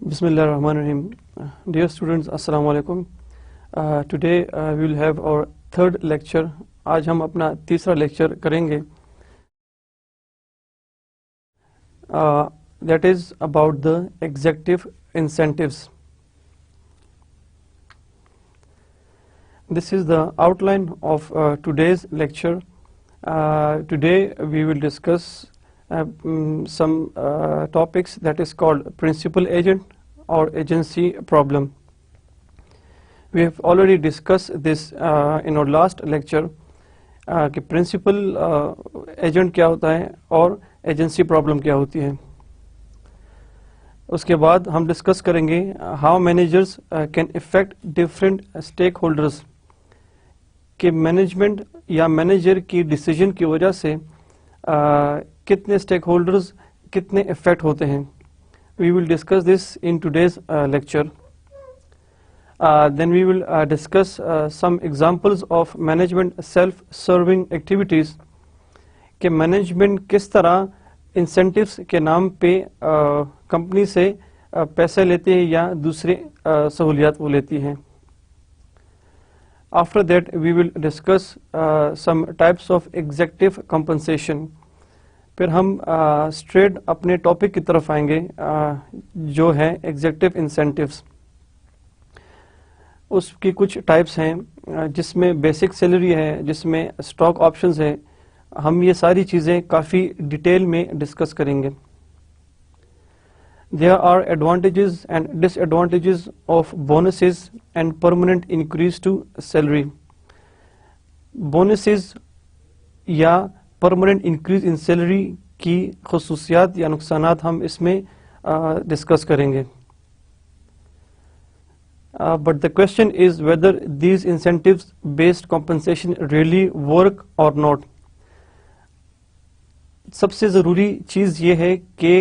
Bismillah ar-Rahman ar-Rahim. Dear students, Assalamu alaikum. Today we will have our third lecture. آج ہم اپنا تیسرا lecture کریں گے. That is about the executive incentives. This is the outline of today's lecture. Today we will discuss some topics that is called principal agent or agency problem. We have already discussed this in our last lecture کہ principal agent کیا ہوتا ہے اور agency problem کیا ہوتی ہے. اس کے بعد ہم ڈسکس کریں گے how managers can affect different stakeholders کہ مینجمنٹ یا مینیجر کی ڈیسیجن کی وجہ سے کتنے اسٹیک ہولڈرز کتنے افیکٹ ہوتے ہیں. We will discuss this in today's lecture. Then we will discuss some examples of management self serving activities کہ مینجمنٹ کس طرح انسینٹیوز کے نام پہ کمپنی سے پیسے لیتے ہیں یا دوسرے سہولیات وہ لیتی ہیں. After that we will discuss some types of executive compensation. پھر ہم اسٹریٹ اپنے ٹاپک کی طرف آئیں گے جو ہے ایگزیکٹو انسینٹیوز. اس کی کچھ ٹائپس ہیں جس میں بیسک سیلری ہے, جس میں اسٹاک آپشنز ہے. ہم یہ ساری چیزیں کافی ڈیٹیل میں ڈسکس کریں گے. There are advantages and disadvantages of bonuses and permanent increase to salary. Bonuses یا permanent increase in salary کی خصوصیات یا نقصانات ہم اس میں ڈسکس کریں گے. But the question is whether these incentives based compensation really work or not. سب سے ضروری چیز یہ ہے کہ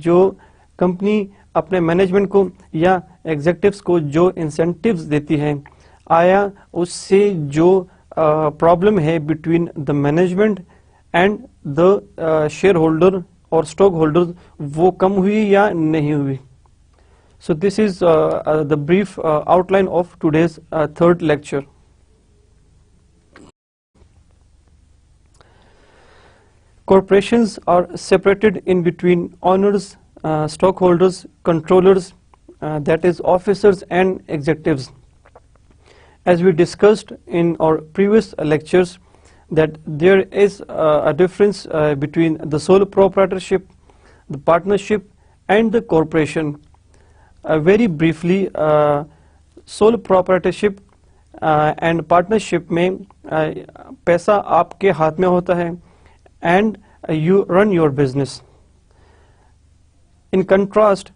جو کمپنی اپنے مینجمنٹ کو یا ایگزیکٹوز کو جو انسینٹیوز دیتی ہے آیا اس سے جو پرابلم ہے between the management and the share holder اور اسٹاک ہولڈر وہ کم ہوئی یا نہیں ہوئی. So this is the brief outline of today's third lecture. Corporations are separated in between owners, stockholders, controllers, that is officers and executives. As we discussed in our previous lectures that there is a difference between the sole proprietorship, the partnership and the corporation. Very briefly, sole proprietorship and partnership میں پیسہ آپ کے ہاتھ میں ہوتا ہے and you run your business. In contrast,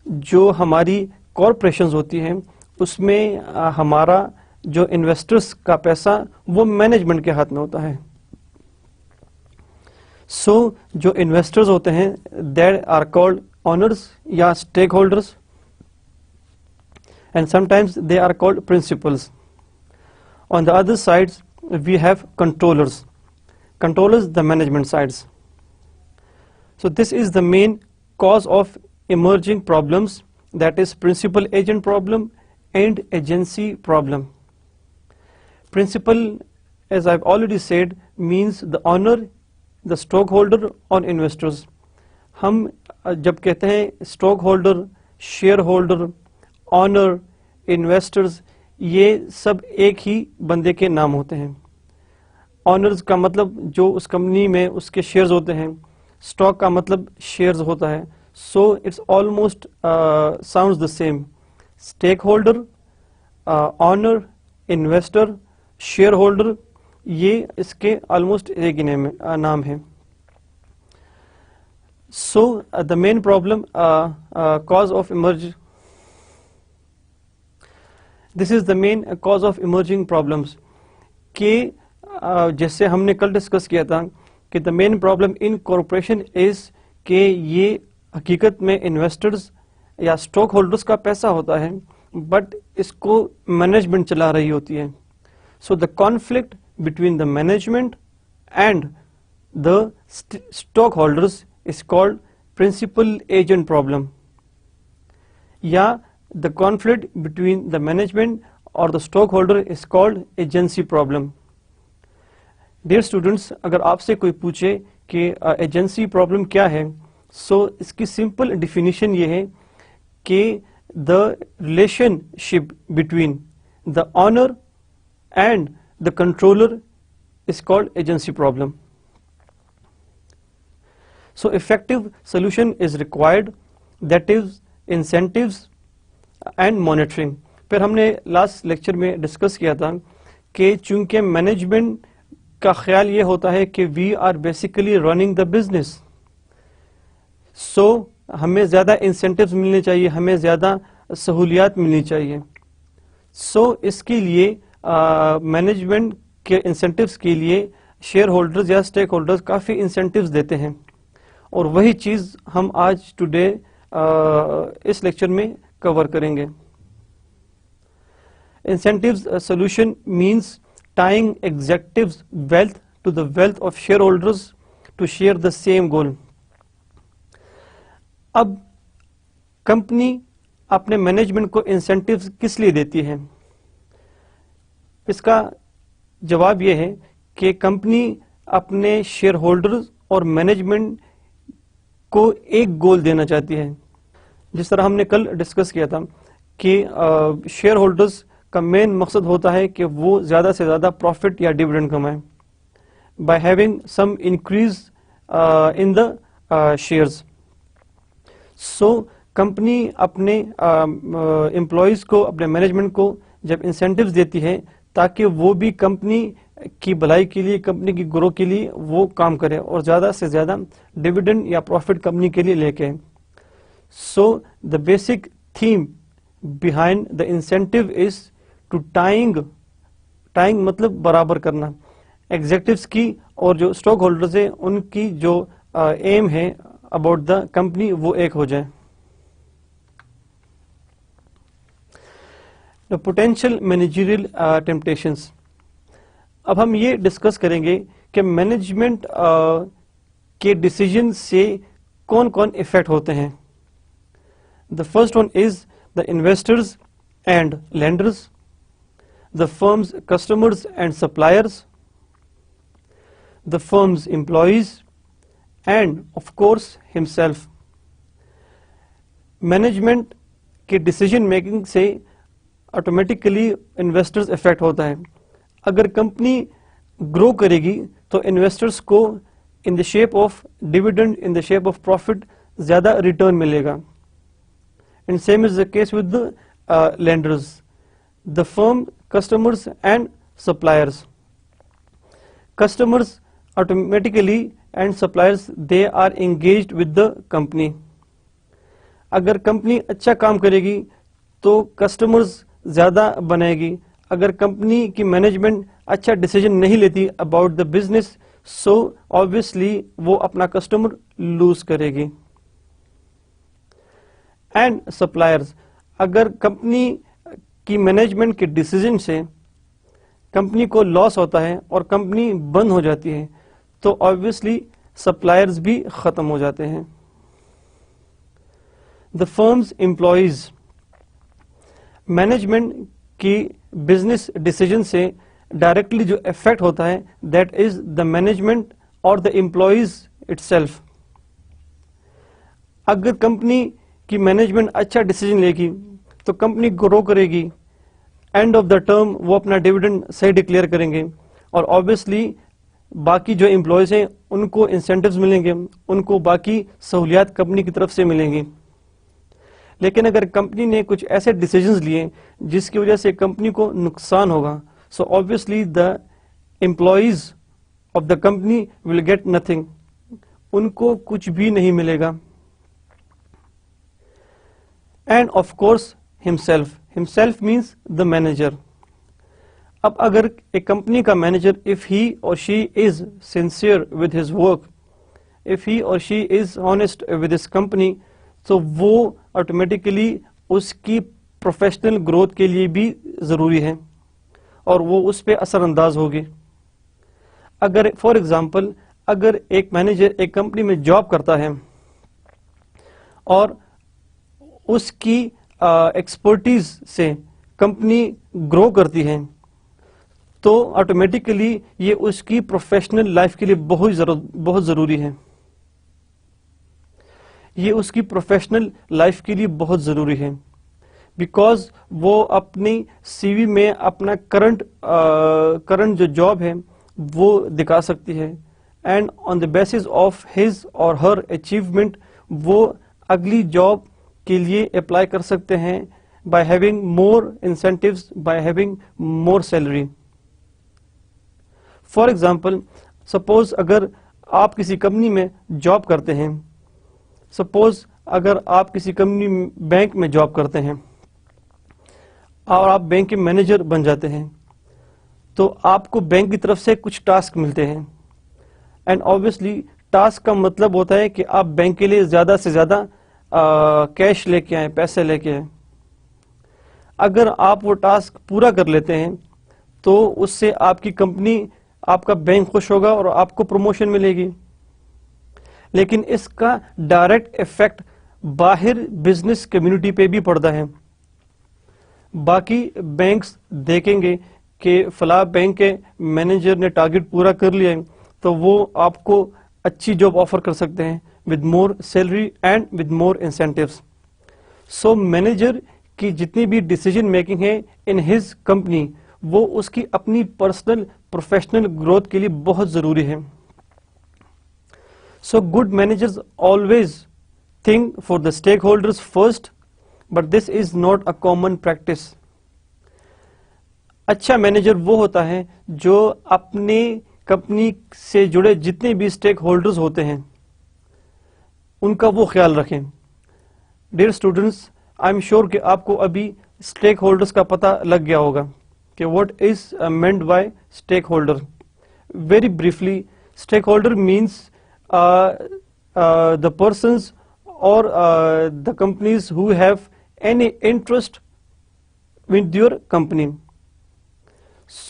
جو ہماری کارپوریشنز ہوتی ہیں اس میں ہمارا جو انویسٹرز کا پیسہ وہ مینجمنٹ کے ہاتھ میں ہوتا ہے. سو جو انویسٹرز ہوتے ہیں they are called owners یا stake holders and sometimes they are called principals. On the other sides we have controllers. Controllers the management sides. So this is the main cause of emerging problems, that is principal agent problem and agency problem. Principal, as I've already said, means the owner, the stockholder or investors. ہم جب کہتے ہیں stock holder, share holder, owner, investors, یہ سب ایک ہی بندے کے نام ہوتے ہیں. آنرز کا مطلب جو اس کمپنی میں اس کے شیئرز ہوتے ہیں, اسٹاک کا مطلب شیئرز ہوتا ہے. So it's almost sounds the same. Stakeholder, owner, investor, shareholder, یہ اس کے آلموسٹ ایک ہی نام ہے. So the main problem cause of this is the main cause of emerging problems. کہ جیسے ہم نے کل ڈسکس کیا تھا کہ دا main problem in corporation is کہ یہ حقیقت میں انویسٹرز یا اسٹاک ہولڈرز کا پیسہ ہوتا ہے, بٹ اس کو مینجمنٹ چلا رہی ہوتی ہے. So the conflict between the management and the stockholders is called principal agent problem, یا the conflict between the management or the stockholder is called agency problem. Dear students, اگر آپ سے کوئی پوچھے کہ ایجنسی پرابلم کیا ہے, سو اس کی سمپل ڈیفینیشن یہ ہے کہ the relationship between the owner and the controller is called agency problem. So effective solution is required, that is incentives and monitoring. پھر ہم نے لاسٹ لیکچر میں ڈسکس کیا تھا کہ چونکہ مینجمنٹ کا خیال یہ ہوتا ہے کہ we are basically running the business, so ہمیں زیادہ انسینٹیوز ملنے چاہیے, ہمیں زیادہ سہولیات ملنی چاہیے. سو اس کے لیے مینجمنٹ کے انسینٹیوز کے لیے شیئر ہولڈرز یا اسٹیک ہولڈرز کافی انسینٹیوز دیتے ہیں, اور وہی چیز ہم آج ٹوڈے اس لیکچر میں کور کریں گے. Incentives solution means tying executives wealth to the wealth of shareholders to share the same goal. اب کمپنی اپنے مینجمنٹ کو انسینٹیوز کس لیے دیتی ہے؟ اس کا جواب یہ ہے کہ کمپنی اپنے شیئر ہولڈرز اور مینجمنٹ کو ایک گول دینا چاہتی ہے. جس طرح ہم نے کل ڈسکس کیا تھا کہ شیئر ہولڈرز کا مین مقصد ہوتا ہے کہ وہ زیادہ سے زیادہ پروفٹ یا ڈیویڈنڈ کمائیں by having some increase in the shares. So company اپنے امپلائیز کو, اپنے مینجمنٹ کو جب انسینٹیوز دیتی ہے تاکہ وہ بھی کمپنی کی بھلائی کے لیے, کمپنی کی گرو کے لیے وہ کام کرے اور زیادہ سے زیادہ ڈیویڈنڈ یا پروفٹ کمپنی کے لیے لے کے. So the basic theme behind the incentive is to tying مطلب برابر کرنا ایگزیکٹوز کی اور جو اسٹاک ہولڈرز ہیں ان کی جو ایم ہے اباؤٹ دا کمپنی وہ ایک ہو جائے. The potential managerial temptations. اب ہم یہ ڈسکس کریں گے کہ مینجمنٹ کے ڈیسیجن سے کون کون افیکٹ ہوتے ہیں. The first one is the investors and lenders, the firm's customers and suppliers, the firm's employees, and of course himself. Management کے decision making سے automatically investors affect ہوتا ہے. اگر کمپنی grow کرے گی تو investors کو in the shape of dividend, in the shape of profit زیادہ return ملے گا. And same is the case with the lenders, the firm, customers and suppliers. Customers automatically and suppliers, they are engaged with the company. اگر company اچھا کام کرے گی تو customers زیادہ بنائے گی. اگر کمپنی کی مینجمنٹ اچھا ڈیسیجن نہیں لیتی about the business, so obviously وہ اپنا کسٹمر لوز کرے گی. اینڈ سپلائرز, اگر کمپنی کی مینجمنٹ کے ڈیسیجن سے کمپنی کو لاس ہوتا ہے اور کمپنی بند ہو جاتی ہے تو obviously سپلائرز بھی ختم ہو جاتے ہیں. دا فرمز امپلائیز, مینجمنٹ کی بزنس ڈیسیجن سے ڈائریکٹلی جو افیکٹ ہوتا ہے دیٹ از دا مینجمنٹ اور دا امپلائیز اٹ سیلف. اگر کمپنی کی مینجمنٹ اچھا ڈیسیجن لے گی تو کمپنی گرو کرے گی, اینڈ آف دا ٹرم وہ اپنا ڈیویڈنڈ صحیح ڈکلیئر کریں گے, اور obviously باقی جو امپلائیز ہیں ان کو انسینٹیوز ملیں گے, ان کو باقی سہولیات کمپنی کی طرف سے ملیں گی. لیکن اگر کمپنی نے کچھ ایسے ڈیسیجنز لیے جس کی وجہ سے کمپنی کو نقصان ہوگا, so obviously the employees of the company will get nothing, ان کو کچھ بھی نہیں ملے گا. And of course himself means the manager. اب اگر ایک کمپنی کا manager if he or she is sincere with his work, if he or she is honest with his company, تو وہ آٹومیٹیکلی اس کی پروفیشنل گروتھ کے لیے بھی ضروری ہے اور وہ اس پہ اثر انداز ہوگی. اگر فار ایگزامپل اگر ایک مینیجر ایک کمپنی میں جاب کرتا ہے اور اس کی ایکسپرٹیز سے کمپنی گرو کرتی ہے تو آٹومیٹیکلی یہ اس کی پروفیشنل لائف کے لیے بہت ضروری ہے. یہ اس کی پروفیشنل لائف کے لیے بہت ضروری ہے بیکاز وہ اپنی سی وی میں اپنا کرنٹ جو جاب ہے وہ دکھا سکتی ہے and on the basis of his or Hare achievement وہ اگلی جاب کے لیے اپلائی کر سکتے ہیں by having more incentives, by having more salary. For example suppose اگر آپ کسی کمپنی میں جاب کرتے ہیں, سپوز اگر آپ کسی کمپنی بینک میں جاب کرتے ہیں اور آپ بینک کے مینیجر بن جاتے ہیں تو آپ کو بینک کی طرف سے کچھ ٹاسک ملتے ہیں اینڈ آبویسلی ٹاسک کا مطلب ہوتا ہے کہ آپ بینک کے لیے زیادہ سے زیادہ کیش لے کے آئیں, پیسے لے کے آئیں. اگر آپ وہ ٹاسک پورا کر لیتے ہیں تو اس سے آپ کی کمپنی, آپ کا بینک خوش ہوگا اور آپ کو پروموشن ملے گی. لیکن اس کا ڈائریکٹ ایفیکٹ باہر بزنس کمیونٹی پہ بھی پڑتا ہے. باقی بینکس دیکھیں گے کہ فلاں بینک کے مینیجر نے ٹارگٹ پورا کر لیا ہے تو وہ آپ کو اچھی جاب آفر کر سکتے ہیں with more salary and with more incentives. So manager کی جتنی بھی ڈیسیجن میکنگ ہے ان ہز کمپنی وہ اس کی اپنی پرسنل پروفیشنل گروتھ کے لیے بہت ضروری ہے. So good managers always think for the stakeholders first, but this is not a common practice. اچھا مینیجر وہ ہوتا ہے جو اپنی کمپنی سے جڑے جتنے بھی اسٹیک ہولڈرز ہوتے ہیں ان کا وہ خیال رکھیں. Dear students, I am sure کہ آپ کو ابھی اسٹیک ہولڈرز کا پتہ لگ گیا ہوگا کہ what is meant by stakeholder. Very briefly, stakeholder means the persons or the companies who have any interest with your company.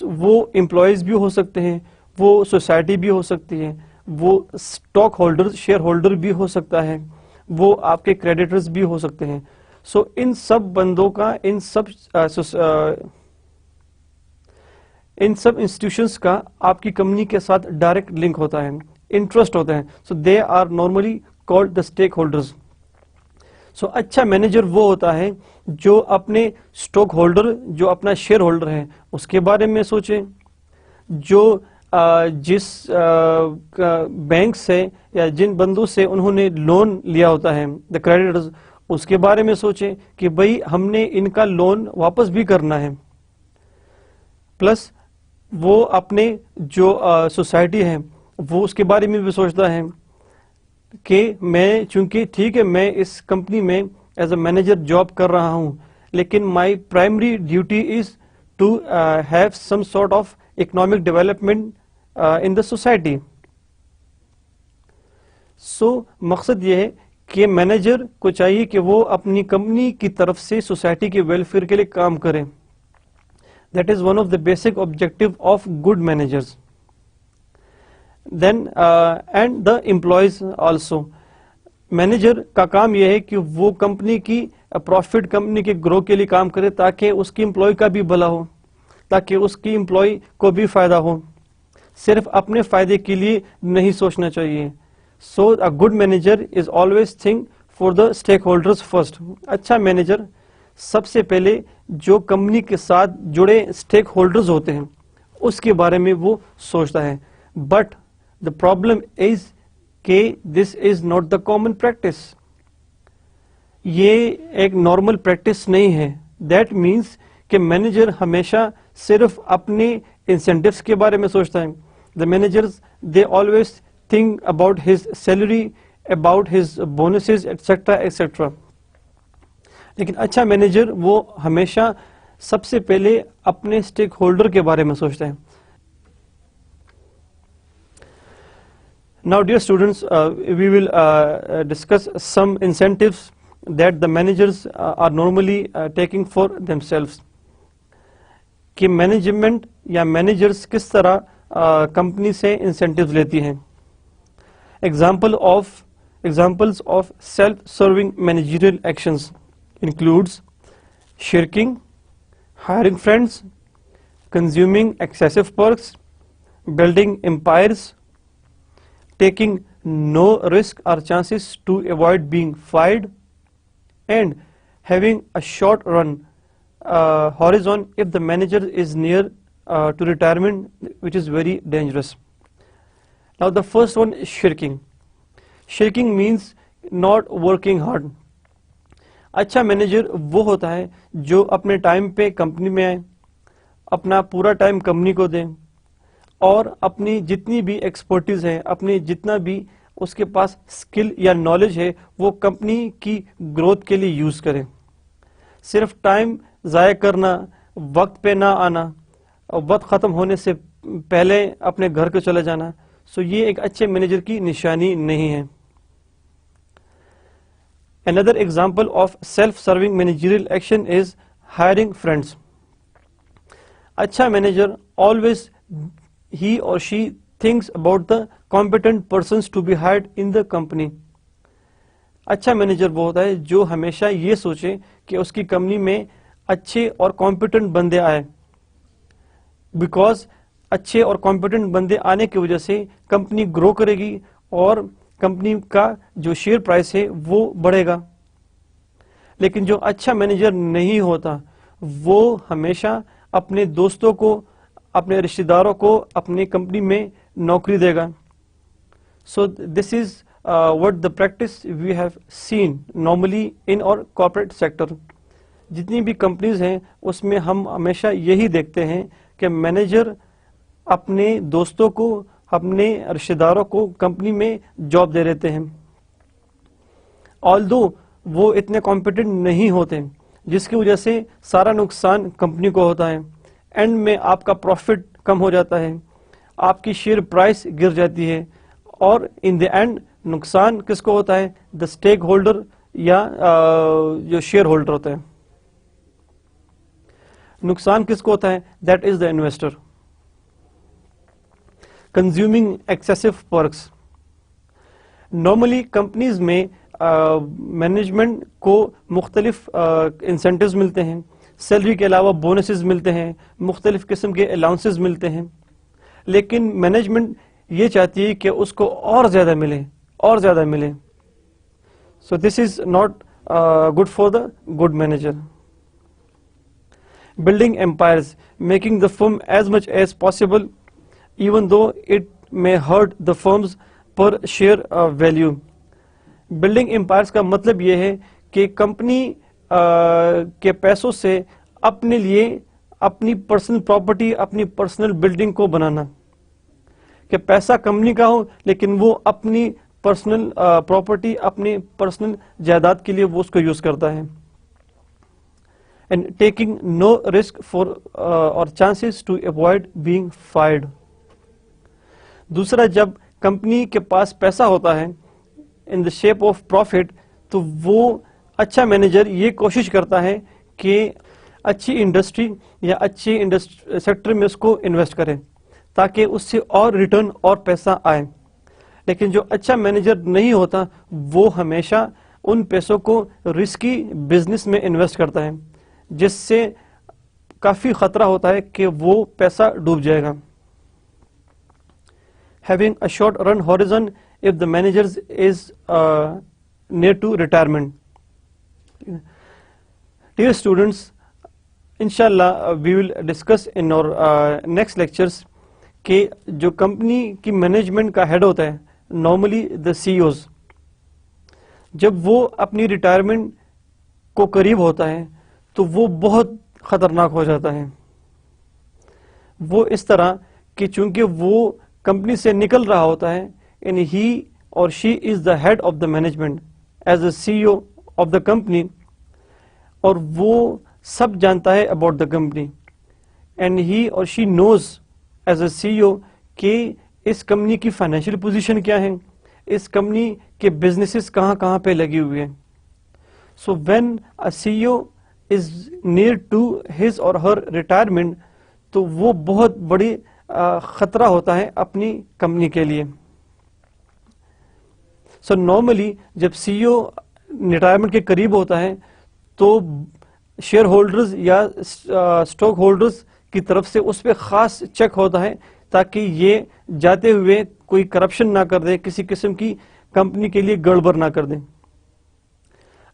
وہ امپلائیز بھی ہو سکتے ہیں, وہ سوسائٹی بھی ہو سکتی ہے, وہ اسٹاک ہولڈر شیئر ہولڈر بھی ہو سکتا ہے, وہ آپ کے کریڈیٹرز بھی ہو سکتے ہیں. سو ان سب بندوں کا, ان سب انسٹیٹیوشنس کا آپ کی کمپنی کے ساتھ ڈائریکٹ لنک ہوتا ہے, انٹرسٹ ہوتے ہیں. So they are normally called the stakeholders. So اچھا مینیجر وہ ہوتا ہے جو اپنے اسٹاک ہولڈر, جو اپنا شیئر ہولڈر ہے اس کے بارے میں سوچے, جو جس بینک سے یا جن بندوں سے انہوں نے لون لیا ہوتا ہے دا کریڈیٹرز, اس کے بارے میں سوچیں کہ بھئی ہم نے ان کا لون واپس بھی کرنا ہے. پلس وہ اپنے جو سوسائٹی ہے وہ اس کے بارے میں بھی سوچتا ہے کہ میں, چونکہ ٹھیک ہے میں اس کمپنی میں ایز اے مینیجر جاب کر رہا ہوں لیکن my primary duty is to have some sort of economic development in the society. So مقصد یہ ہے کہ مینیجر کو چاہیے کہ وہ اپنی کمپنی کی طرف سے سوسائٹی کے ویلفیئر کے لیے کام کرے. That is one of the basic objective of good managers. Then and the employees also. Manager کا کام یہ ہے کہ وہ کمپنی کی پروفٹ, کمپنی کے گرو کے لیے کام کرے تاکہ اس کی امپلائی کا بھی بھلا ہو, تاکہ اس کی امپلائی کو بھی فائدہ ہو. صرف اپنے فائدے کے لیے نہیں سوچنا چاہیے. So a good manager is always think for the stakeholders first. اچھا مینیجر سب سے پہلے جو کمپنی کے ساتھ جڑے اسٹیک ہولڈرز ہوتے ہیں اس کے بارے میں وہ سوچتا ہے. بٹ دا پرابلم از کہ this is not the common practice. یہ ایک نارمل پریکٹس نہیں ہے. دیٹ مینس کہ مینیجر ہمیشہ صرف اپنے انسینٹیوز کے بارے میں سوچتا ہے. The managers they always think about his salary, about his bonuses, etc., etc. لیکن اچھا مینیجر وہ ہمیشہ سب سے پہلے اپنے اسٹیک ہولڈر کے بارے میں سوچتا ہے. Now dear students, we will discuss some incentives that the managers are normally taking for themselves. کہ مینجمنٹ یا مینیجرز کس طرح کمپنی سے انسینٹیوز لیتی ہیں. Examples of self-serving managerial actions includes shirking, hiring friends, consuming excessive perks, building empires, taking no risk or chances to avoid being fired, and having a short run horizon if the manager is near to retirement, which is very dangerous. Now the first one is shirking. Shirking means not working hard. اچھا manager وہ ہوتا ہے جو اپنے time پہ company میں آئے, اپنا پورا ٹائم کمپنی کو دیں, اور اپنی جتنی بھی ایکسپرٹیز ہے, اپنی جتنا بھی اس کے پاس اسکل یا نالج ہے, وہ کمپنی کی گروتھ کے لیے یوز کریں. صرف ٹائم ضائع کرنا, وقت پہ نہ آنا, وقت ختم ہونے سے پہلے اپنے گھر کو چلے جانا, سو یہ ایک اچھے مینیجر کی نشانی نہیں ہے. Another example of self-serving managerial action is hiring friends. اچھا manager always he or she thinks about the competent persons to be hired in the company. اچھا مینیجر وہ ہوتا ہے جو ہمیشہ یہ سوچے کہ اس کی کمپنی میں اچھے اور کمپیٹنٹ بندے آئے, بیکاز اچھے اور کمپیٹنٹ بندے آنے کی وجہ سے کمپنی گرو کرے گی اور کمپنی کا جو شیئر پرائس ہے وہ بڑھے گا. لیکن جو اچھا مینیجر نہیں ہوتا وہ ہمیشہ اپنے دوستوں کو, اپنے رشتہ داروں کو اپنی کمپنی میں نوکری دے گا. So this is what the practice we have seen normally in our corporate sector. جتنی بھی کمپنیز ہیں اس میں ہم ہمیشہ یہی دیکھتے ہیں کہ مینیجر اپنے دوستوں کو, اپنے رشتہ داروں کو کمپنی میں جاب دے دیتے ہیں, although وہ اتنے کمپیٹنٹ نہیں ہوتے, جس کی وجہ سے سارا نقصان کمپنی کو ہوتا ہے. اینڈ میں آپ کا پروفٹ کم ہو جاتا ہے, آپ کی شیئر پرائس گر جاتی ہے, اور ان دی اینڈ نقصان کس کو ہوتا ہے؟ دا اسٹیک ہولڈر یا جو شیئر ہولڈر ہوتا ہے. نقصان کس کو ہوتا ہے؟ That is the investor. Consuming excessive perks. Normally companies میں مینجمنٹ کو مختلف انسینٹیوز ملتے ہیں, سیلری کے علاوہ بونسز ملتے ہیں, مختلف قسم کے الاؤنسز ملتے ہیں, لیکن مینجمنٹ یہ چاہتی ہے کہ اس کو اور زیادہ ملے, اور زیادہ ملے. So this is not good for the good manager. Building empires, making the firm as much as possible even though it may hurt the firm's per share value. Building empires کا مطلب یہ ہے کہ کمپنی کے پیسوں سے اپنے لیے اپنی پرسنل پراپرٹی, اپنی پرسنل بلڈنگ کو بنانا, کہ پیسہ کمپنی کا ہو لیکن وہ اپنی پرسنل پراپرٹی, اپنی پرسنل جائیداد کے لیے وہ اس کو یوز کرتا ہے. And taking no risk for اور chances to avoid being fired. دوسرا, جب کمپنی کے پاس پیسہ ہوتا ہے in the shape of profit, تو وہ اچھا مینیجر یہ کوشش کرتا ہے کہ اچھی انڈسٹری یا اچھی سیکٹر میں اس کو انویسٹ کرے تاکہ اس سے اور ریٹرن اور پیسہ آئے. لیکن جو اچھا مینیجر نہیں ہوتا وہ ہمیشہ ان پیسوں کو رسکی بزنس میں انویسٹ کرتا ہے, جس سے کافی خطرہ ہوتا ہے کہ وہ پیسہ ڈوب جائے گا. Having a short run horizon if the manager is near to retirement. Dear students, inshallah we will discuss in our next lectures کہ جو کمپنی کی مینجمنٹ کا ہیڈ ہوتا ہے, نارملی دا سی اوز, جب وہ اپنی ریٹائرمنٹ کو قریب ہوتا ہے تو وہ بہت خطرناک ہو جاتا ہے. وہ اس طرح کہ چونکہ وہ کمپنی سے نکل رہا ہوتا ہے, and he or she is the head of the management as the CEO of the company, اور وہ سب جانتا ہے about the company, and he اور شی نوز ایز اے سی او کہ اس کمپنی کی فائنینشیل پوزیشن کیا ہے, اس کمپنی کے بزنسز کہاں کہاں پہ لگی ہوئے ہیں. So when a CEO is near to his or her retirement, تو وہ بہت بڑی خطرہ ہوتا ہے اپنی کمپنی کے لیے. سو نارملی جب سی او ریٹائرمنٹ کے قریب ہوتا ہے تو شیئر ہولڈرز یا اسٹاک ہولڈرز کی طرف سے اس پہ خاص چیک ہوتا ہے تاکہ یہ جاتے ہوئے کوئی کرپشن نہ کر دے, کسی قسم کی کمپنی کے لیے گڑبڑ نہ کر دیں.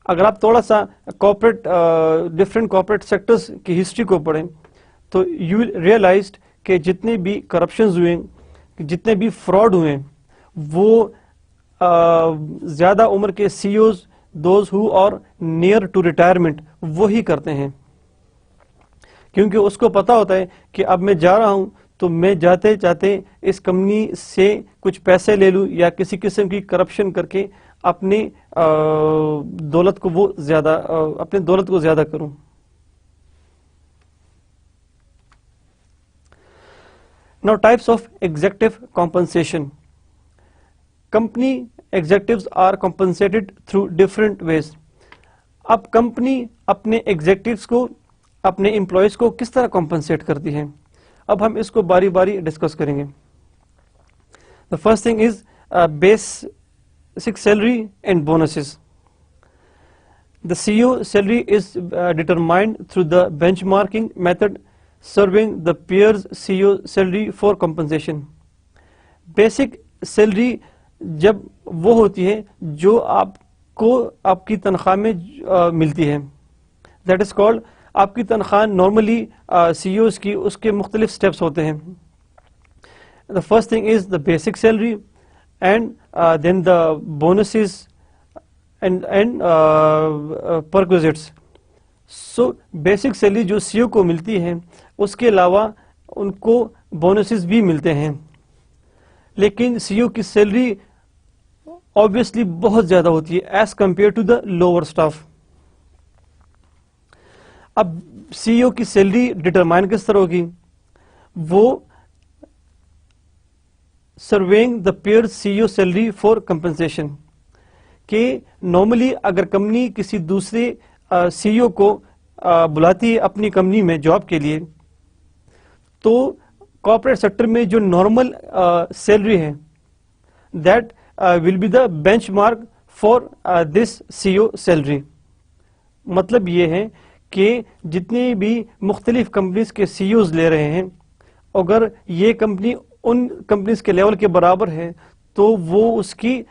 اگر آپ تھوڑا سا ڈفرینٹ کارپوریٹ سیکٹرز کی ہسٹری کو پڑھیں تو یو ول ریئلائزڈ کہ جتنے بھی کرپشنز ہوئے, جتنے بھی فراڈ ہوئے, وہ زیادہ عمر کے سی اوز, دوز ہو اور نیئر ٹو ریٹائرمنٹ, وہی کرتے ہیں, کیونکہ اس کو پتا ہوتا ہے کہ اب میں جا رہا ہوں تو میں جاتے جاتے اس کمپنی سے کچھ پیسے لے لوں یا کسی قسم کی کرپشن کر کے اپنی دولت کو زیادہ کروں. Now types of executive compensation. Company executives are compensated through different ways. اب کمپنی اپنے ایگزیکٹوز کو, اپنے امپلائیز کو کس طرح کمپنسیٹ کرتی ہے, اب ہم اس کو باری باری ڈسکس کریں گے. The first thing is basic salary and bonuses. The CEO salary is determined through the benchmarking method, serving the peers CEO salary for compensation. Basic salary جب وہ ہوتی ہے جو آپ کو آپ کی تنخواہ میں ملتی ہے, دیٹ از کالڈ, آپ کی تنخواہ نارملی سی اوز کی اس کے مختلف سٹیپس ہوتے ہیں. The first thing is the basic salary and then the bonuses and perquisites. So basic salary جو سی او کو ملتی ہے, اس کے علاوہ ان کو بونسز بھی ملتے ہیں, لیکن سی او کی سیلری obviously بہت زیادہ ہوتی ہے as compare to the lower staff. اب سی او کی سیلری ڈٹرمائن کس طرح ہوگی, وہ serving the peer CEO salary for compensation, کہ نارملی اگر کمپنی کسی دوسرے سی او کو بلاتی ہے اپنی کمپنی میں جاب کے لیے, تو کارپوریٹ سیکٹر میں جو نارمل سیلری ہے that will be the benchmark for this CEO salary. مطلب یہ ہے کہ جتنی بھی مختلف کمپنیز کے سی اوز لے رہے ہیں, اگر یہ کمپنی ان کمپنیز کے لیول کے برابر ہے تو وہ اس کی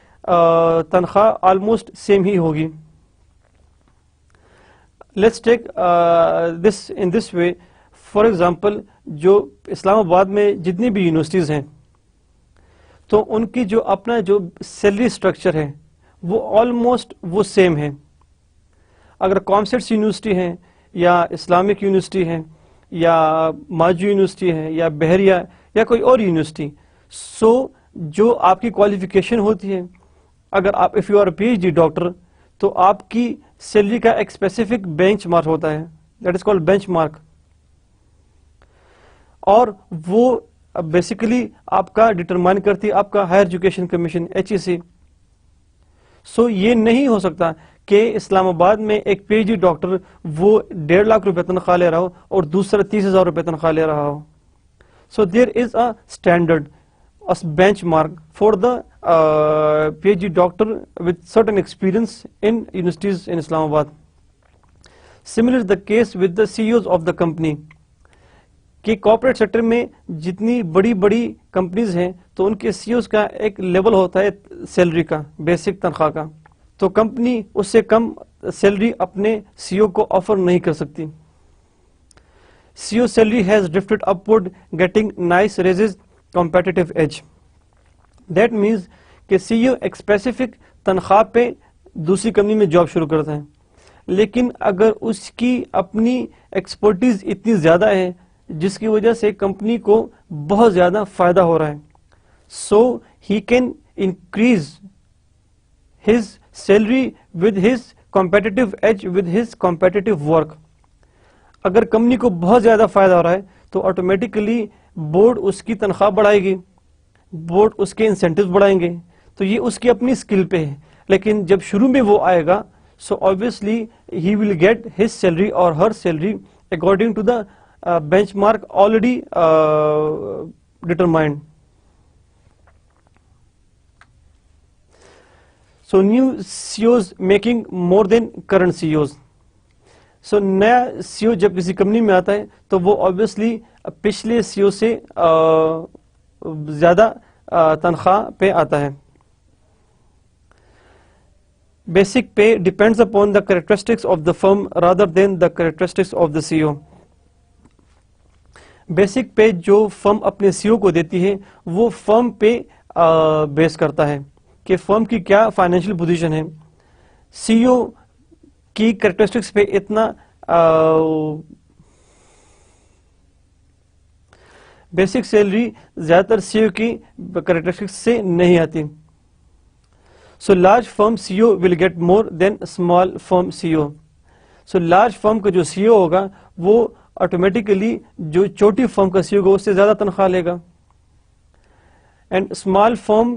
تنخواہ آلموسٹ سیم ہی ہوگی. Let's take this in this way. For example, جو اسلام آباد میں جتنی بھی یونیورسٹیز ہیں تو ان کی جو اپنا جو سیلری اسٹرکچر ہے وہ آلموسٹ وہ سیم ہے. اگر کامسٹس یونیورسٹی ہیں یا اسلامک یونیورسٹی ہیں یا ماجو یونیورسٹی ہے یا بحریہ یا کوئی اور یونیورسٹی, سو جو آپ کی کوالیفیکیشن ہوتی ہے, اگر آپ if you are P H D doctor تو آپ کی سیلری کا ایک اسپیسیفک بینچ مارک ہوتا ہے, that is called bench mark, اور وہ بیسیکلی آپ کا ڈٹرمائن کرتی ہے آپ کا ہائر ایجوکیشن کمیشن HEC. سو یہ نہیں ہو سکتا کہ اسلام آباد میں ایک پی ایچ ڈی ڈاکٹر وہ 1.5 لاکھ روپے تنخواہ لے رہا ہو اور دوسرا 30,000 روپے تنخواہ لے رہا ہو. So there is a standard benchmark for the P H D doctor with certain experience in universities in Islamabad. Similar the case with the CEOs of the company, کہ کارپوریٹ سیکٹر میں جتنی بڑی بڑی companies ہیں تو ان کے سی Os کا ایک لیول ہوتا ہے سیلری کا, بیسک تنخواہ کا, تو کمپنی اس سے کم سیلری اپنے سی او کو آفر نہیں کر سکتی. CEO salary has drifted upward getting nice raises competitive edge. That means کہ سی او ایک اسپیسیفک تنخواہ پہ دوسری کمپنی میں جاب شروع کرتا ہے, لیکن اگر اس کی اپنی ایکسپرٹیز اتنی زیادہ ہے جس کی وجہ سے کمپنی کو بہت زیادہ فائدہ ہو رہا ہے, so he can increase his salary with his competitive edge with his competitive work. اگر کمپنی کو بہت زیادہ فائدہ ہو رہا ہے تو آٹومیٹیکلی بورڈ اس کی تنخواہ بڑھائے گی, بورڈ اس کے انسینٹیوز بڑھائیں گے, تو یہ اس کی اپنی اسکل پہ ہے. لیکن جب شروع میں وہ آئے گا سو obviously he will get his salary or her salary according to the benchmark already determined. So new CEOs making more than current CEOs. So نیا CEO جب کسی کمپنی میں آتا ہے تو وہ obviously پچھلے CEO سے زیادہ تنخواہ پہ آتا ہے. Basic pay depends upon the characteristics of the firm rather than the characteristics of the CEO. Basic pay جو فرم اپنے CEO کو دیتی ہے وہ فرم پہ بیس کرتا ہے کہ فرم کی کیا فائنینشیل پوزیشن ہے. CEO کی کریکٹرسٹکس پہ اتنا بیسک سیلری زیادہ تر CEO کی کریکٹرسٹکس سے نہیں آتی. So large firm CEO will get more than small firm CEO. So large firm کا جو CEO ہوگا وہ آٹومیٹیکلی جو چھوٹی فرم کا CEO ہوگا اس سے زیادہ تنخواہ لے گا. And small firm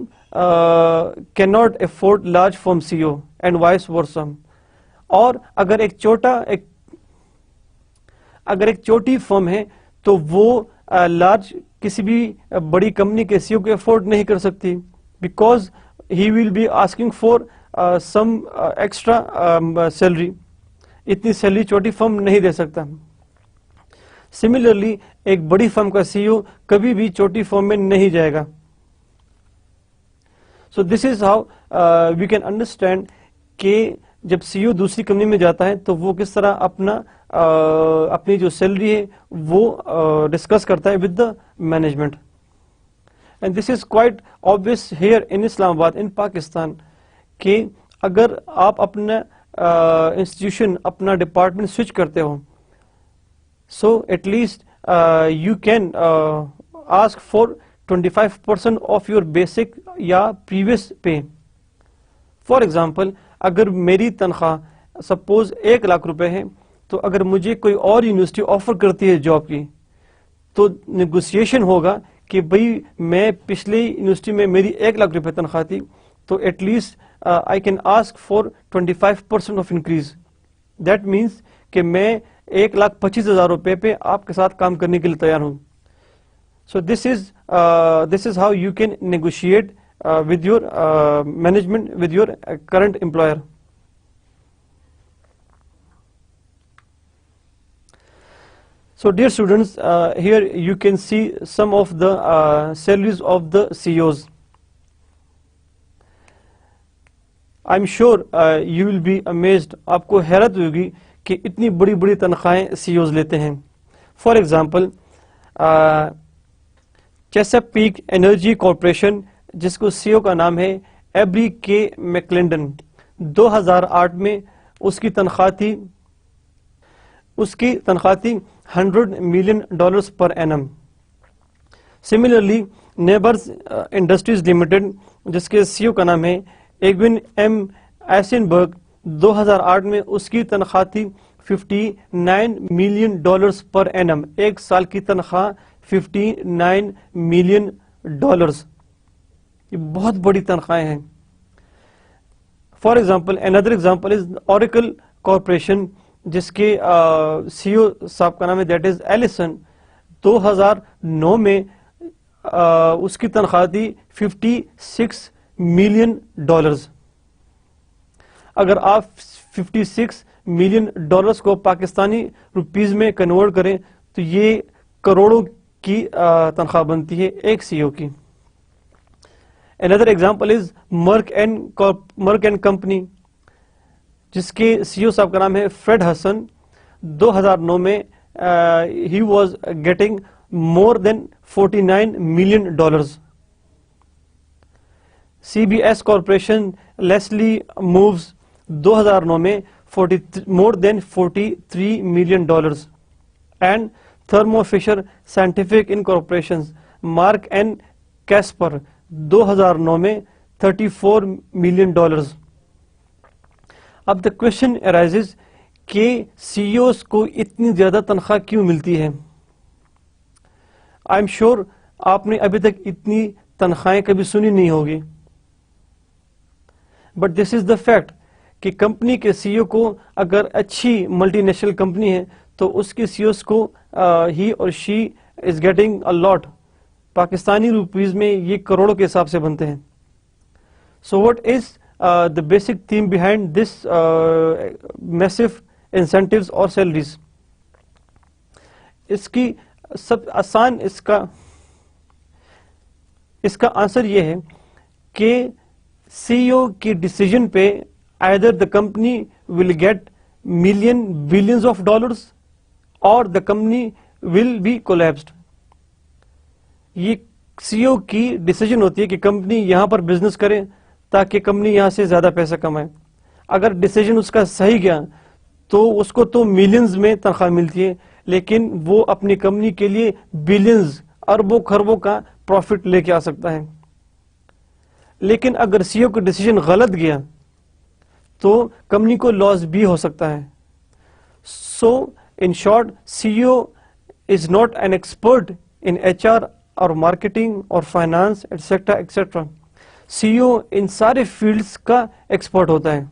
cannot afford large firm CEO and vice versa. اور اگر ایک چھوٹی فرم ہے تو وہ لارج کسی بھی بڑی کمپنی کے CEO کو افورڈ نہیں کر سکتی, because he will be asking for some extra salary. اتنی سیلری چھوٹی فرم نہیں دے سکتا. سملرلی ایک بڑی فرم کا CEO کبھی بھی چھوٹی فرم میں نہیں جائے گا. So this is how we can understand کہ جب CEO دوسری کمپنی میں جاتا ہے تو وہ کس طرح اپنی جو سیلری ہے وہ ڈسکس کرتا ہے with the management. And this is quite obvious here in اسلام آباد in پاکستان کہ اگر آپ اپنا انسٹیٹیوشن اپنا ڈپارٹمنٹ سوئچ کرتے ہو so at least you can ask for 25% of your basic یا پریویس پے. فار ایگزامپل اگر میری تنخواہ سپوز 1 لاکھ روپے ہے تو اگر مجھے کوئی اور یونیورسٹی آفر کرتی ہے جاب کی تو نیگوسیشن ہوگا کہ بھئی میں پچھلے یونیورسٹی میں میری 1 لاکھ روپے تنخواہ تھی تو at least I can ask for 25% of increase. That means کہ میں 1,25,000 روپے پہ آپ کے ساتھ کام کرنے کے لیے تیار ہوں. So this is how you can negotiate with your management with your current employer. So dear students, here you can see some of the salaries of the CEOs. I'm sure you will be amazed. آپ کو حیرت ہوگی کہ اتنی بڑی بڑی تنخواہیں CEOs لیتے ہیں. For example, Chesapeake Energy Corporation جس کو CEO کا نام ہے ایبری کے میکلنڈن, 2008 میں اس کی تنخواہ تھی $100 million per annum. Similarly, Neighbors Industries Limited جس کے CEO کا نام ہے ایگون ایم ایسنبرگ, 2008 میں اس کی تنخواہ تھی $59 million per annum. ایک سال کی تنخواہ $59 million. یہ بہت بڑی تنخواہیں ہیں. For example another example is Oracle Corporation جس کے CEO صاحب کا نام ہے دیٹ از ایلیسن, 2009 میں اس کی تنخواہ تھی $56 million. اگر آپ $56 million کو پاکستانی روپیز میں کنورٹ کریں تو یہ کروڑوں کی تنخواہ بنتی ہے ایک CEO کی. Another example is Merck and Company جس کے CEO صاحب کا نام ہے فریڈ ہسن, 2009 میں he was getting more than $49 million. CBS Corporation Leslie Moves, 2009 میں more than $43 million. And Thermo Fisher Scientific Incorporation Mark and Casper, 2009 میں $34 million. اب دا کوشچن arises کہ CEOs کو اتنی زیادہ تنخواہ کیوں ملتی ہے؟ آئی ایم شیور آپ نے ابھی تک اتنی تنخواہیں کبھی سنی نہیں ہوگی، but this is the fact کہ کمپنی کے CEO کو اگر اچھی ملٹی نیشنل کمپنی ہے تو اس کے CEOs کو ہی اور she is getting a lot. Pakistani rupees میں یہ کروڑوں کے حساب سے بنتے ہیں. So what is the basic theme behind this massive incentives or salaries؟ اس کی سب آسان اس کا آنسر یہ ہے کہ CEO کی ڈیسیجن پہ either the company will get billions of dollars or the company will be collapsed. یہ CEO کی ڈیسیجن ہوتی ہے کہ کمپنی یہاں پر بزنس کرے تاکہ کمپنی یہاں سے زیادہ پیسہ کمائے. اگر ڈیسیجن اس کا صحیح گیا تو اس کو تو ملینز میں تنخواہ ملتی ہے، لیکن وہ اپنی کمپنی کے لیے بلینز اربوں خربوں کا پروفٹ لے کے آ سکتا ہے. لیکن اگر CEO کا ڈیسیجن غلط گیا تو کمپنی کو لاس بھی ہو سکتا ہے. So in short CEO is not an expert in HR اور مارکیٹنگ اور فائنانس ایٹسٹرا ایٹسٹرا. CEO ان سارے فیلڈز کا ایکسپرٹ ہوتا ہے.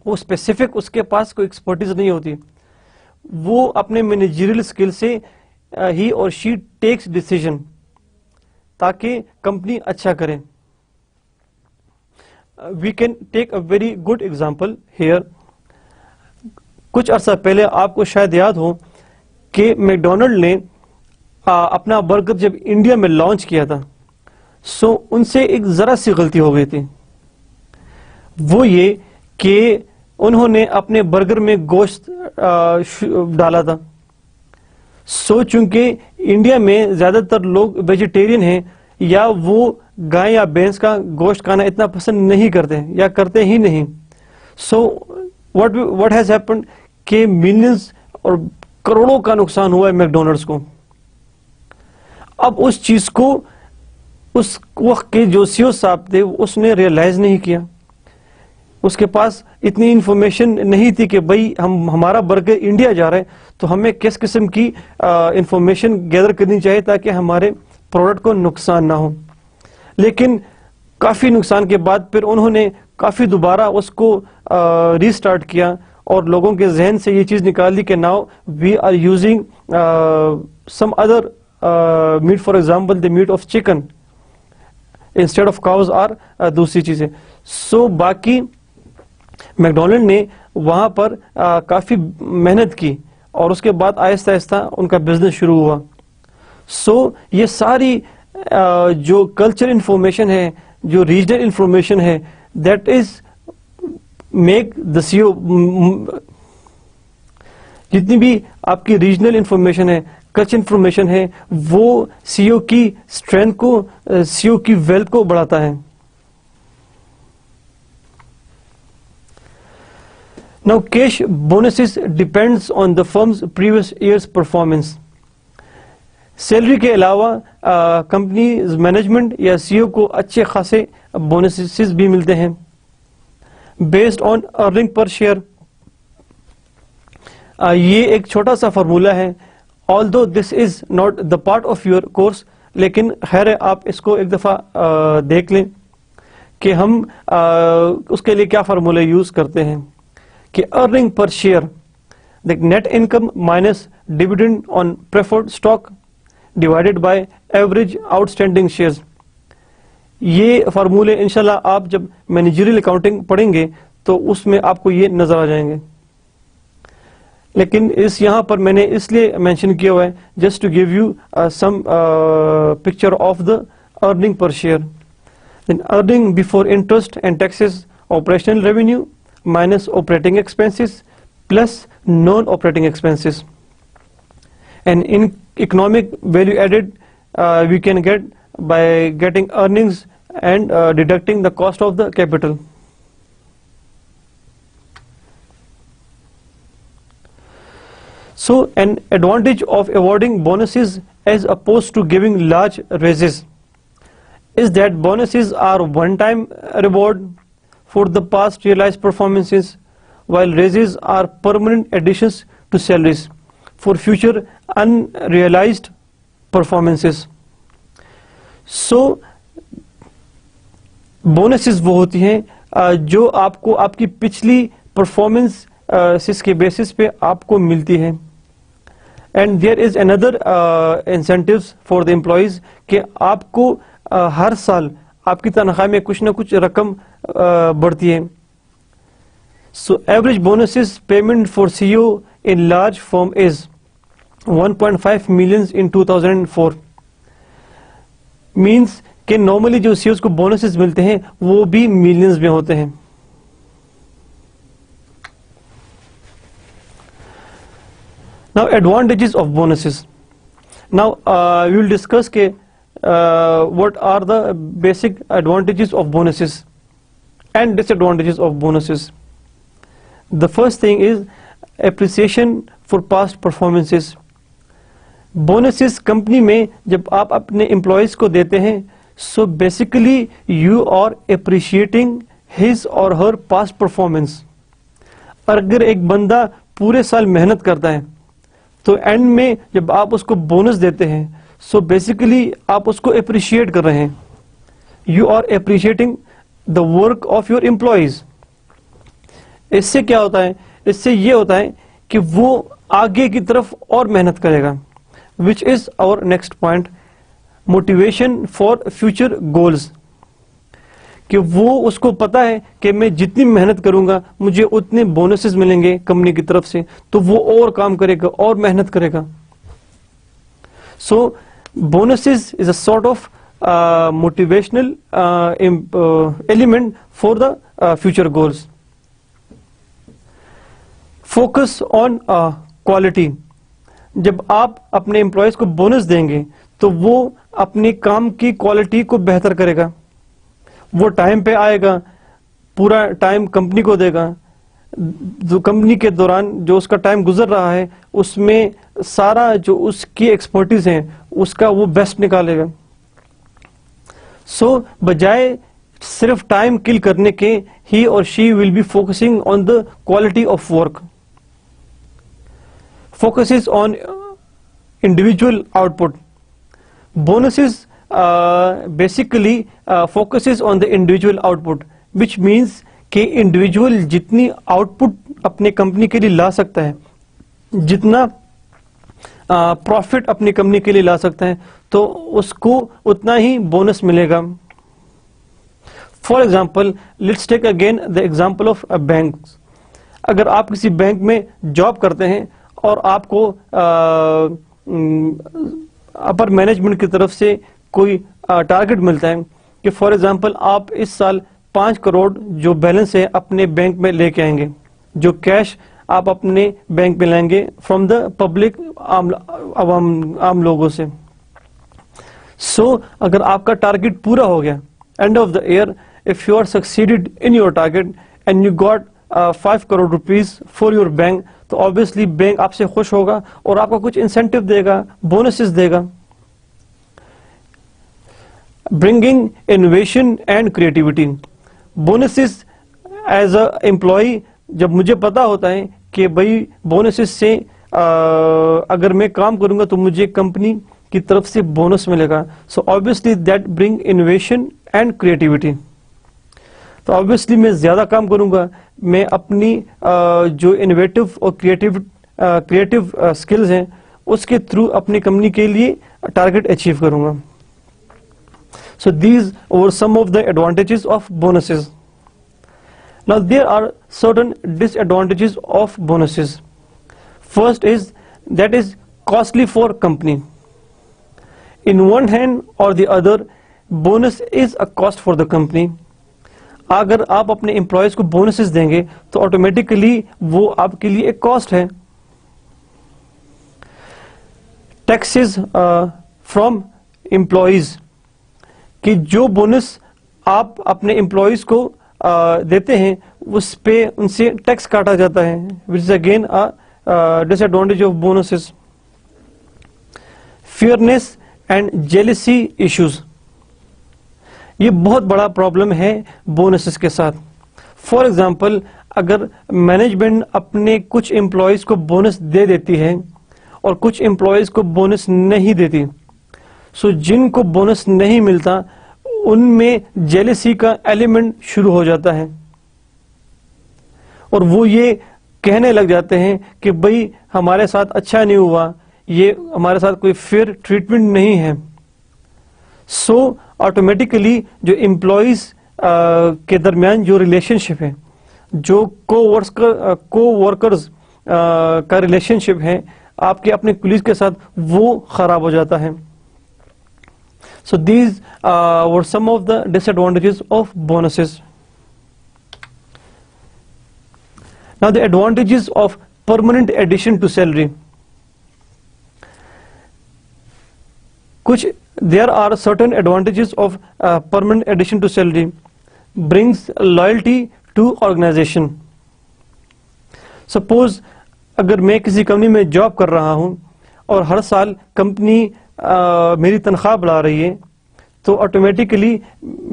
وہ اسپیسیفک اس کے پاس کوئی ایکسپرٹیز نہیں ہوتی. وہ اپنے مینیجریل اسکل سے ہی اور شی ٹیکس ڈیسیژن تاکہ کمپنی اچھا کرے. We can take a very good example here. کچھ عرصہ پہلے آپ کو شاید یاد ہو کہ میکڈونلڈ نے اپنا برگر جب انڈیا میں لانچ کیا تھا، سو ان سے ایک ذرا سی غلطی ہو گئی تھی. وہ یہ کہ انہوں نے اپنے برگر میں گوشت ڈالا تھا. سو چونکہ انڈیا میں زیادہ تر لوگ ویجیٹیرین ہیں یا وہ گائے یا بھینس کا گوشت کھانا اتنا پسند نہیں کرتے یا کرتے ہی نہیں. سو واٹ ہیز ہیپنڈ کہ ملینز اور کروڑوں کا نقصان ہوا ہے میکڈونلڈس کو. اب اس چیز کو اس وقت کے جو CEO صاحب تھے اس نے ریئلائز نہیں کیا. اس کے پاس اتنی انفارمیشن نہیں تھی کہ بھائی ہمارا برگر انڈیا جا رہا ہے تو ہمیں کس قسم کی انفارمیشن گیدر کرنی چاہیے تاکہ ہمارے پروڈکٹ کو نقصان نہ ہو. لیکن کافی نقصان کے بعد پھر انہوں نے کافی دوبارہ اس کو ریسٹارٹ کیا اور لوگوں کے ذہن سے یہ چیز نکال دی کہ now we are using some other meat, for example the meat of chicken instead of cows اور دوسری چیزیں. سو باقی میکڈونلڈ نے وہاں پر کافی محنت کی اور اس کے بعد آہستہ آہستہ ان کا بزنس شروع ہوا. سو یہ ساری جو کلچر انفارمیشن ہے، جو ریجنل انفارمیشن ہے، that is make the CEO. جتنی بھی آپ کی ریجنل انفارمیشن ہے، کلچر انفارمیشن ہے، وہ CEO کی اسٹرینتھ کو، CEO کی ویلتھ کو بڑھاتا ہے. Now cash bonuses depends on the firm's previous year's performance. Salary کے علاوہ کمپنی مینجمنٹ یا CEO کو اچھے خاصے بونسز بھی ملتے ہیں based on earning per share. یہ ایک چھوٹا سا فارمولا ہے، although this is not the part of your course، لیکن خیر آپ اس کو ایک دفعہ دیکھ لیں کہ ہم اس کے لیے کیا فارمولہ یوز کرتے ہیں. کہ earning per share net income minus dividend on preferred stock divided by average outstanding shares. یہ فارمولے انشاءاللہ آپ جب مینیجریل اکاؤنٹنگ پڑھیں گے تو اس میں آپ کو یہ نظر آ جائیں گے. لیکن یہاں پر میں نے اس لیے مینشن کیا ہوا ہے just to give you some picture of the earning per share. Earning before interest and taxes operational revenue minus operating expenses plus non-operating expenses. And in economic value added we can get by getting earnings and deducting the cost of the capital. So an advantage of awarding bonuses as opposed to giving large raises is that bonuses are one-time reward for the past realized performances, while raises are permanent additions to salaries for future unrealized performances. So bonuses وہ ہوتی ہیں جو آپ کو آپ کی پچھلی performance کے بیسس پہ آپ کو ملتی ہے. And there is another incentives for the employees کہ آپ کو ہر سال آپ کی تنخواہ میں کچھ نہ کچھ رقم بڑھتی ہے. So average bonuses payment for CEO in large firm is 1.5 million in 2004. Means کہ نارملی جو سی اوز کو بونسز ملتے ہیں وہ بھی ملینز میں ہوتے ہیں. Now advantages of bonuses. Now we will discuss what are the basic advantages of bonuses and disadvantages of bonuses. The first thing is appreciation for past performances. Bonuses company میں جب آپ اپنے امپلائیز کو دیتے ہیں so basically you are appreciating his or her past performance. اگر ایک بندہ پورے سال محنت کرتا ہے تو اینڈ میں جب آپ اس کو بونس دیتے ہیں سو بیسیکلی آپ اس کو اپریشیٹ کر رہے ہیں. You are appreciating the work of your employees. اس سے کیا ہوتا ہے؟ اس سے یہ ہوتا ہے کہ وہ آگے کی طرف اور محنت کرے گا. Which is our next point, motivation for future goals. کہ وہ اس کو پتا ہے کہ میں جتنی محنت کروں گا مجھے اتنے بونسز ملیں گے کمپنی کی طرف سے، تو وہ اور کام کرے گا اور محنت کرے گا. So bonuses is a sort of motivational element for the future goals. Focus on quality. جب آپ اپنے امپلائیز کو بونس دیں گے تو وہ اپنے کام کی کوالٹی کو بہتر کرے گا. وہ ٹائم پہ آئے گا، پورا ٹائم کمپنی کو دے گا. جو کمپنی کے دوران جو اس کا ٹائم گزر رہا ہے اس میں سارا جو اس کی ایکسپرٹیز ہیں اس کا وہ بیسٹ نکالے گا. سو بجائے صرف ٹائم کل کرنے کے ہی اور she will be focusing on the quality of work. Focuses on individual output. Bonuses basically focuses on the individual output, which means کہ انڈیویجول جتنی آؤٹ پٹ اپنے کمپنی کے لیے لا سکتا ہے، جتنا پروفٹ اپنی کمپنی کے لیے لا سکتا ہے تو اس کو اتنا ہی بونس ملے گا. For example let's take again the example of bank. اگر آپ کسی بینک میں جاب کرتے ہیں اور آپ کو اپر مینجمنٹ کی طرف سے کوئی ٹارگٹ ملتا ہے کہ فار ایگزامپل آپ اس سال 5 کروڑ جو بیلنس ہے اپنے بینک میں لے کے آئیں گے، جو کیش آپ اپنے بینک میں لائیں گے فرام دا پبلک، عام لوگوں سے. سو اگر آپ کا ٹارگٹ پورا ہو گیا end of the year, if you are succeeded in your target and you got 5 crore rupees for your bank, تو آبویسلی بینک آپ سے خوش ہوگا اور آپ کو کچھ انسینٹیو دے گا، بونسز دے گا. Bringing innovation and creativity. Bonuses as a employee جب مجھے پتا ہوتا ہے کہ بھائی بونسز سے اگر میں کام کروں گا تو مجھے کمپنی کی طرف سے بونس ملے گا، so obviously that bring innovation and creativity. تو آبویسلی میں زیادہ کام کروں گا، میں اپنی جو انوویٹو اور کریٹو اسکلز ہیں اس کے تھرو اپنی کمپنی کے لیے ٹارگٹ اچیو کروں گا. So these were some of the advantages of bonuses. Now there are certain disadvantages of bonuses. First is that is costly for company. In one hand or the other, bonus is a cost for the company. اگر آپ اپنے employees کو bonuses دیں گے تو automatically وہ آپ کے لیے ایک کاسٹ ہے. Taxes from employees. کہ جو بونس آپ اپنے امپلائیز کو دیتے ہیں اس پہ ان سے ٹیکس کاٹا جاتا ہے، which is again a disadvantage of bonuses. Fairness and jealousy issues. یہ بہت بڑا پرابلم ہے بونسز کے ساتھ. فار ایگزامپل اگر مینجمنٹ اپنے کچھ امپلائیز کو بونس دے دیتی ہے اور کچھ امپلائیز کو بونس نہیں دیتی، سو جن کو بونس نہیں ملتا ان میں جیلسی کا ایلیمنٹ شروع ہو جاتا ہے، اور وہ یہ کہنے لگ جاتے ہیں کہ بھئی ہمارے ساتھ اچھا نہیں ہوا، یہ ہمارے ساتھ کوئی فیئر ٹریٹمنٹ نہیں ہے. سو آٹومیٹیکلی جو امپلائیز کے درمیان جو ریلیشن شپ ہے، جو کو ورکرز کا ریلیشن شپ ہے آپ کے اپنے کولیگ کے ساتھ، وہ خراب ہو جاتا ہے. So these were some of the disadvantages of bonuses. Now the advantages of permanent addition to salary. There are certain advantages of permanent addition to salary. Brings loyalty to organization. Suppose اگر میں کسی company میں job کر رہا ہوں اور ہر سال company میری تنخواہ بڑھا رہی ہے، تو آٹومیٹیکلی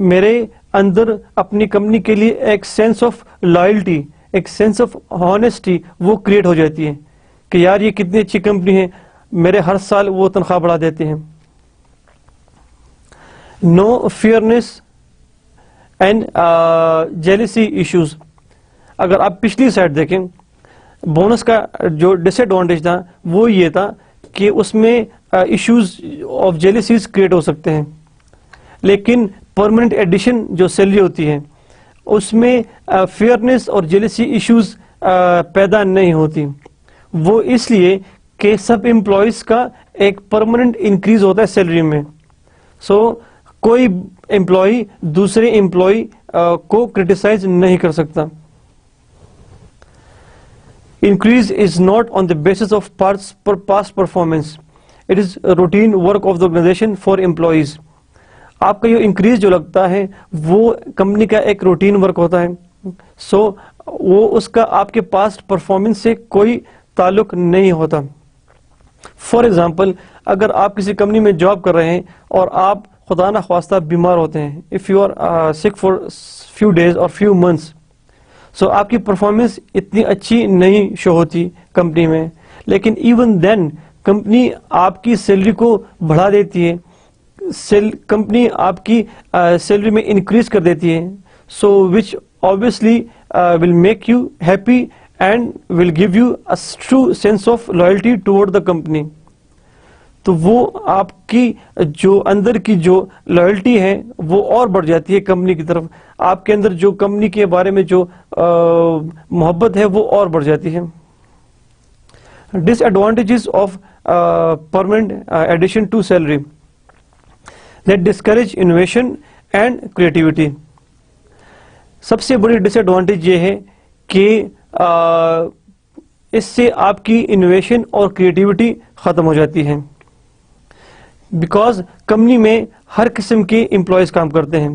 میرے اندر اپنی کمپنی کے لیے ایک سینس آف لائلٹی، ایک سینس آف ہانیسٹی وہ کریٹ ہو جاتی ہے کہ یار یہ کتنی اچھی کمپنی ہے، میرے ہر سال وہ تنخواہ بڑھا دیتے ہیں. نو فیئرنیس اینڈ جیلسی ایشوز. اگر آپ پچھلی سائڈ دیکھیں، بونس کا جو ڈس ایڈوانٹیج تھا وہ یہ تھا کہ اس میں ایشوز آف جیلسیز کریٹ ہو سکتے ہیں، لیکن پرماننٹ ایڈیشن جو سیلری ہوتی ہے اس میں فیئرنیس اور جیلسی ایشوز پیدا نہیں ہوتی. وہ اس لیے کہ سب امپلائیز کا ایک پرماننٹ انکریز ہوتا ہے سیلری میں. سو کوئی امپلائی دوسرے امپلائی کو کرٹیسائز نہیں کر سکتا. Increase is not on the basis of past performance. It is a routine work of the organization for employees. آپ کا یہ انکریز جو لگتا ہے وہ کمپنی کا ایک روٹین ورک ہوتا ہے. سو وہ اس کا آپ کے پاسٹ پرفارمنس سے کوئی تعلق نہیں ہوتا. فار ایگزامپل، اگر آپ کسی کمپنی میں جاب کر رہے ہیں اور آپ خدا نخواستہ بیمار ہوتے ہیں، if you are sick for few days or few months, سو آپ کی پرفارمنس اتنی اچھی نہیں شو ہوتی کمپنی میں، لیکن ایون دین کمپنی آپ کی سیلری کو بڑھا دیتی ہے، کمپنی آپ کی سیلری میں انکریز کر دیتی ہے. سو وچ obviously will make you happy and will give you a true sense of loyalty toward the company. تو وہ آپ کی جو اندر کی جو لائلٹی ہے وہ اور بڑھ جاتی ہے کمپنی کی طرف. آپ کے اندر جو کمپنی کے بارے میں جو محبت ہے وہ اور بڑھ جاتی ہے. Disadvantages of permanent addition to salary. That discourage innovation and creativity. سب سے بڑی ڈس ایڈوانٹیج یہ ہے کہ اس سے آپ کی انوویشن اور کریٹیوٹی ختم ہو جاتی ہے. بیکاز کمپنی میں ہر قسم کے امپلائیز کام کرتے ہیں،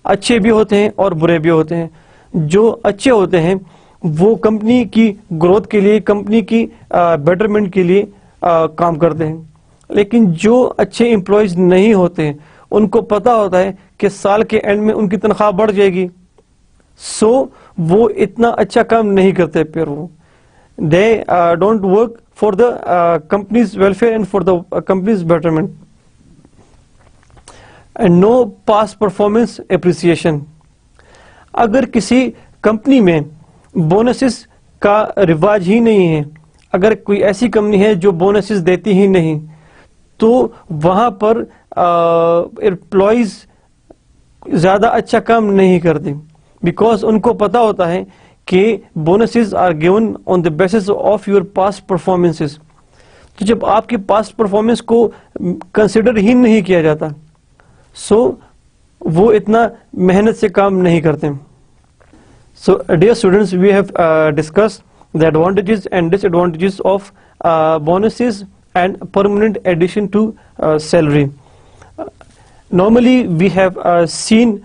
اچھے بھی ہوتے ہیں اور برے بھی ہوتے ہیں. جو اچھے ہوتے ہیں وہ کمپنی کی گروتھ کے لیے، کمپنی کی بیٹرمنٹ کے لیے کام کرتے ہیں، لیکن جو اچھے امپلائیز نہیں ہوتے ان کو پتا ہوتا ہے کہ سال کے اینڈ میں ان کی تنخواہ بڑھ جائے گی. سو وہ اتنا اچھا کام نہیں کرتے. پھر وہ they don't work for the company's welfare and for the company's betterment. And no past performance appreciation. اگر کسی کمپنی میں بونسز کا رواج ہی نہیں ہے، اگر کوئی ایسی کمپنی ہے جو بونسز دیتی ہی نہیں، تو وہاں پر امپلائیز زیادہ اچھا کام نہیں کرتے، بیکاز ان کو پتا ہوتا ہے کہ bonuses are given on the basis of your past performances. تو جب آپ کے پاسٹ پرفارمنس کو کنسیڈر ہی نہیں کیا جاتا، سو وہ اتنا محنت سے کام نہیں کرتے. So dear students, we have discuss the advantages and disadvantages of bonuses and permanent addition to salary. Normally we have seen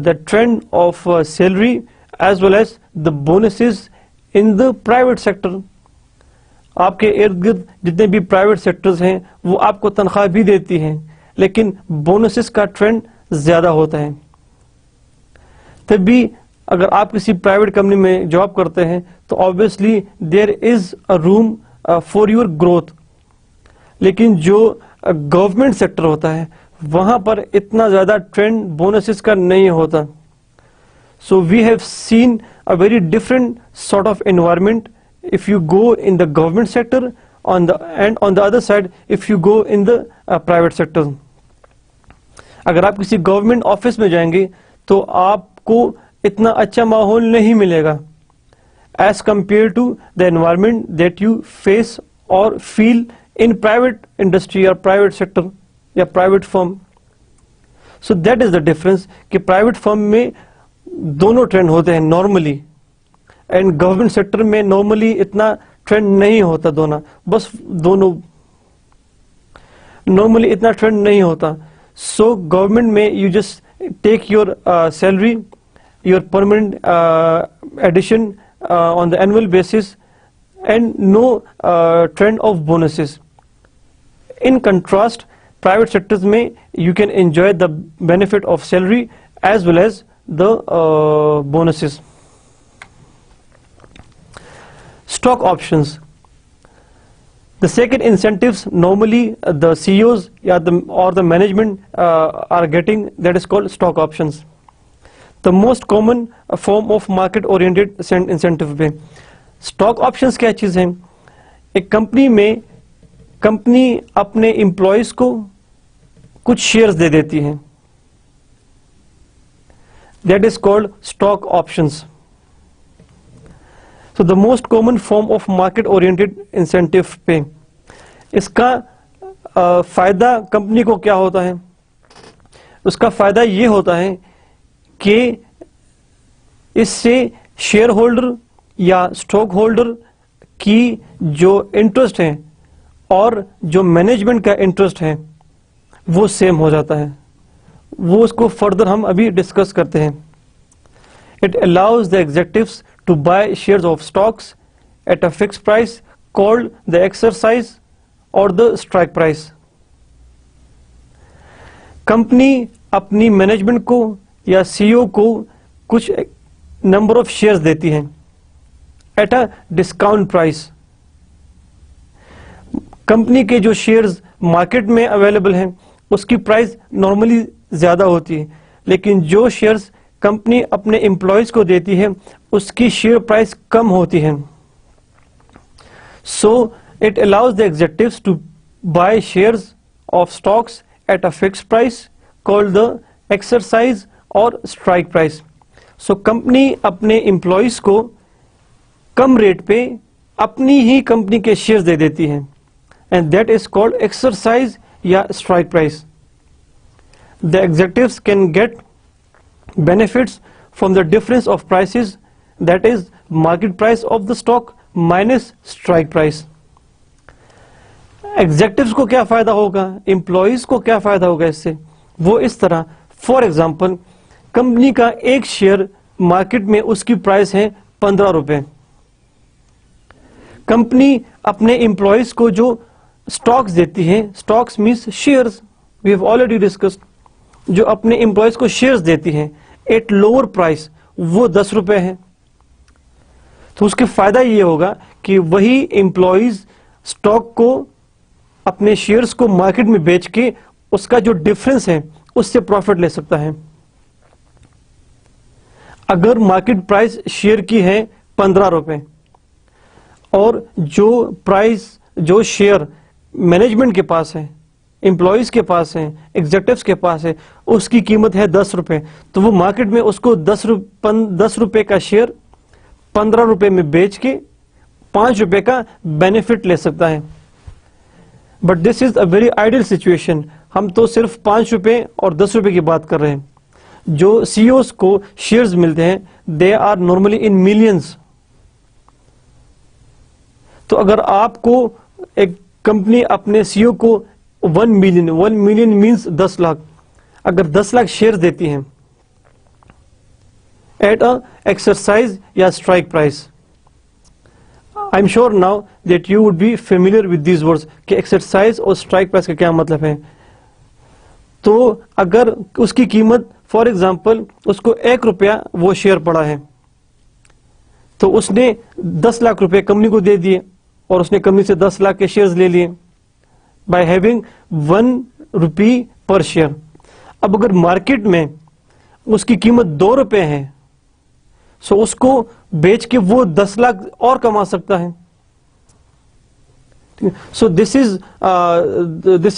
the trend of salary as well as the bonuses in the private sector. آپ کے ارد گرد جتنے بھی private sectors ہیں وہ آپ کو تنخواہ بھی دیتی ہیں، لیکن بونسز کا ٹرینڈ زیادہ ہوتا ہے. تب بھی اگر آپ کسی پرائیویٹ کمپنی میں جاب کرتے ہیں تو obviously there is a room for your growth. لیکن جو گورنمنٹ سیکٹر ہوتا ہے وہاں پر اتنا زیادہ ٹرینڈ بونسز کا نہیں ہوتا. So we have seen a very different sort of environment if you go in the government sector and on the other side if you go in the private sector. اگر آپ کسی government office میں جائیں گے تو آپ کو اتنا اچھا ماحول نہیں ملے گا as compare to the environment that you face اور فیل ان پرائیویٹ انڈسٹری اور پرائیویٹ سیکٹر یا private firm. So that is the difference کہ پرائیویٹ فرم میں دونوں ٹرینڈ ہوتے ہیں نارملی, اینڈ گورنمنٹ سیکٹر میں نارملی اتنا ٹرینڈ نہیں ہوتا. دونوں نارملی اتنا ٹرینڈ نہیں ہوتا. سو گورنمنٹ میں you just take your salary, your permanent addition on the annual basis and know trend of bonuses. In contrast private sectors میں you can enjoy the benefit of salary as well as the bonuses. Stock options. The second incentives normally the CEOs or the management are getting, that is called stock options. The most common form of market oriented incentive pay. Stock options کیا چیز ہے؟ ایک company میں company اپنے employees کو کچھ shares دے دیتی ہیں. That is called stock options. So the most common form of market oriented incentive pay. اس کا فائدہ کمپنی کو کیا ہوتا ہے؟ اس کا فائدہ یہ ہوتا ہے کہ اس سے شیئر ہولڈر یا اسٹاک ہولڈر کی جو انٹرسٹ ہے اور جو مینجمنٹ کا انٹرسٹ ہے وہ سیم ہو جاتا ہے. وہ اس کو فردر ہم ابھی ڈسکس کرتے ہیں. It allows the executives to buy shares of stocks at a fixed price called the exercise or the strike price. Company اپنی مینجمنٹ کو یا سی او کو کچھ نمبر آف شیئرز دیتی ہیں at a discount price. Company کے جو شیئرز مارکیٹ میں اویلیبل ہیں اس کی پرائز نارملی زیادہ ہوتی ہے, لیکن جو شیئرز کمپنی اپنے امپلائیز کو دیتی ہے اس کی شیئر پرائز کم ہوتی ہے. So it allows the executives to buy shares of stocks at a fix price called the exercise اور اسٹرائک پرائز. سو کمپنی اپنے امپلائیز کو کم ریٹ پہ اپنی ہی کمپنی کے شیئرز دے دیتی ہیں and that is called exercise یا strike price. The executives can get benefits from the difference of prices, that is market price of the stock minus strike price. Executives کو کیا فائدہ ہوگا, employees کو کیا فائدہ ہوگا اس سے؟ وہ اس طرح, فار ایگزامپل کمپنی کا ایک شیئر مارکیٹ میں اس کی پرائس ہے 15 روپے. کمپنی اپنے امپلائیز کو جو اسٹاکس دیتی ہے, stocks means shares, we have already discussed, جو اپنے امپلائیز کو شیئرز دیتی ہیں ایٹ لوور پرائس, وہ 10 روپے ہیں. تو اس کے فائدہ یہ ہوگا کہ وہی امپلائیز اسٹاک کو اپنے شیئرز کو مارکیٹ میں بیچ کے اس کا جو ڈفرنس ہے اس سے پروفٹ لے سکتا ہے. اگر مارکیٹ پرائس شیئر کی ہے 15 روپے اور جو شیئر مینجمنٹ کے پاس ہے, امپلائیز کے پاس ہے, ایگزیکٹوز کے پاس ہے, اس کی قیمت ہے 10 روپے, تو وہ مارکیٹ میں اس کو 10 روپے کا شیئر 15 روپے میں بیچ کے 5 روپے کا بینیفٹ لے سکتا ہے. But this is a very ideal situation. ہم تو صرف 5 روپے اور 10 روپے کی بات کر رہے ہیں. جو سی اوز کو شیئرز ملتے ہیں they are normally in millions. تو اگر آپ کو ایک کمپنی اپنے سی او کو 1 ملین مینس 10 لاکھ, اگر 10 لاکھ شیئر دیتی ہیں ایٹ اے ایکسرسائز یا strike price. I am sure now that you would be familiar with these words کہ ایکسرسائز اور اسٹرائک پرائز کا کیا مطلب ہے. تو اگر اس کی قیمت فار ایگزامپل اس کو 1 روپیہ وہ شیئر پڑا ہے, تو اس نے 10 لاکھ روپے کمپنی کو دے دیے اور اس نے کمپنی سے 10 لاکھ کے شیئرز لے لیے by having 1 rupee per share. اب اگر مارکیٹ میں اس کی قیمت 2 روپے ہے, سو اس کو بیچ کے وہ 10 لاکھ اور کما سکتا ہے. So this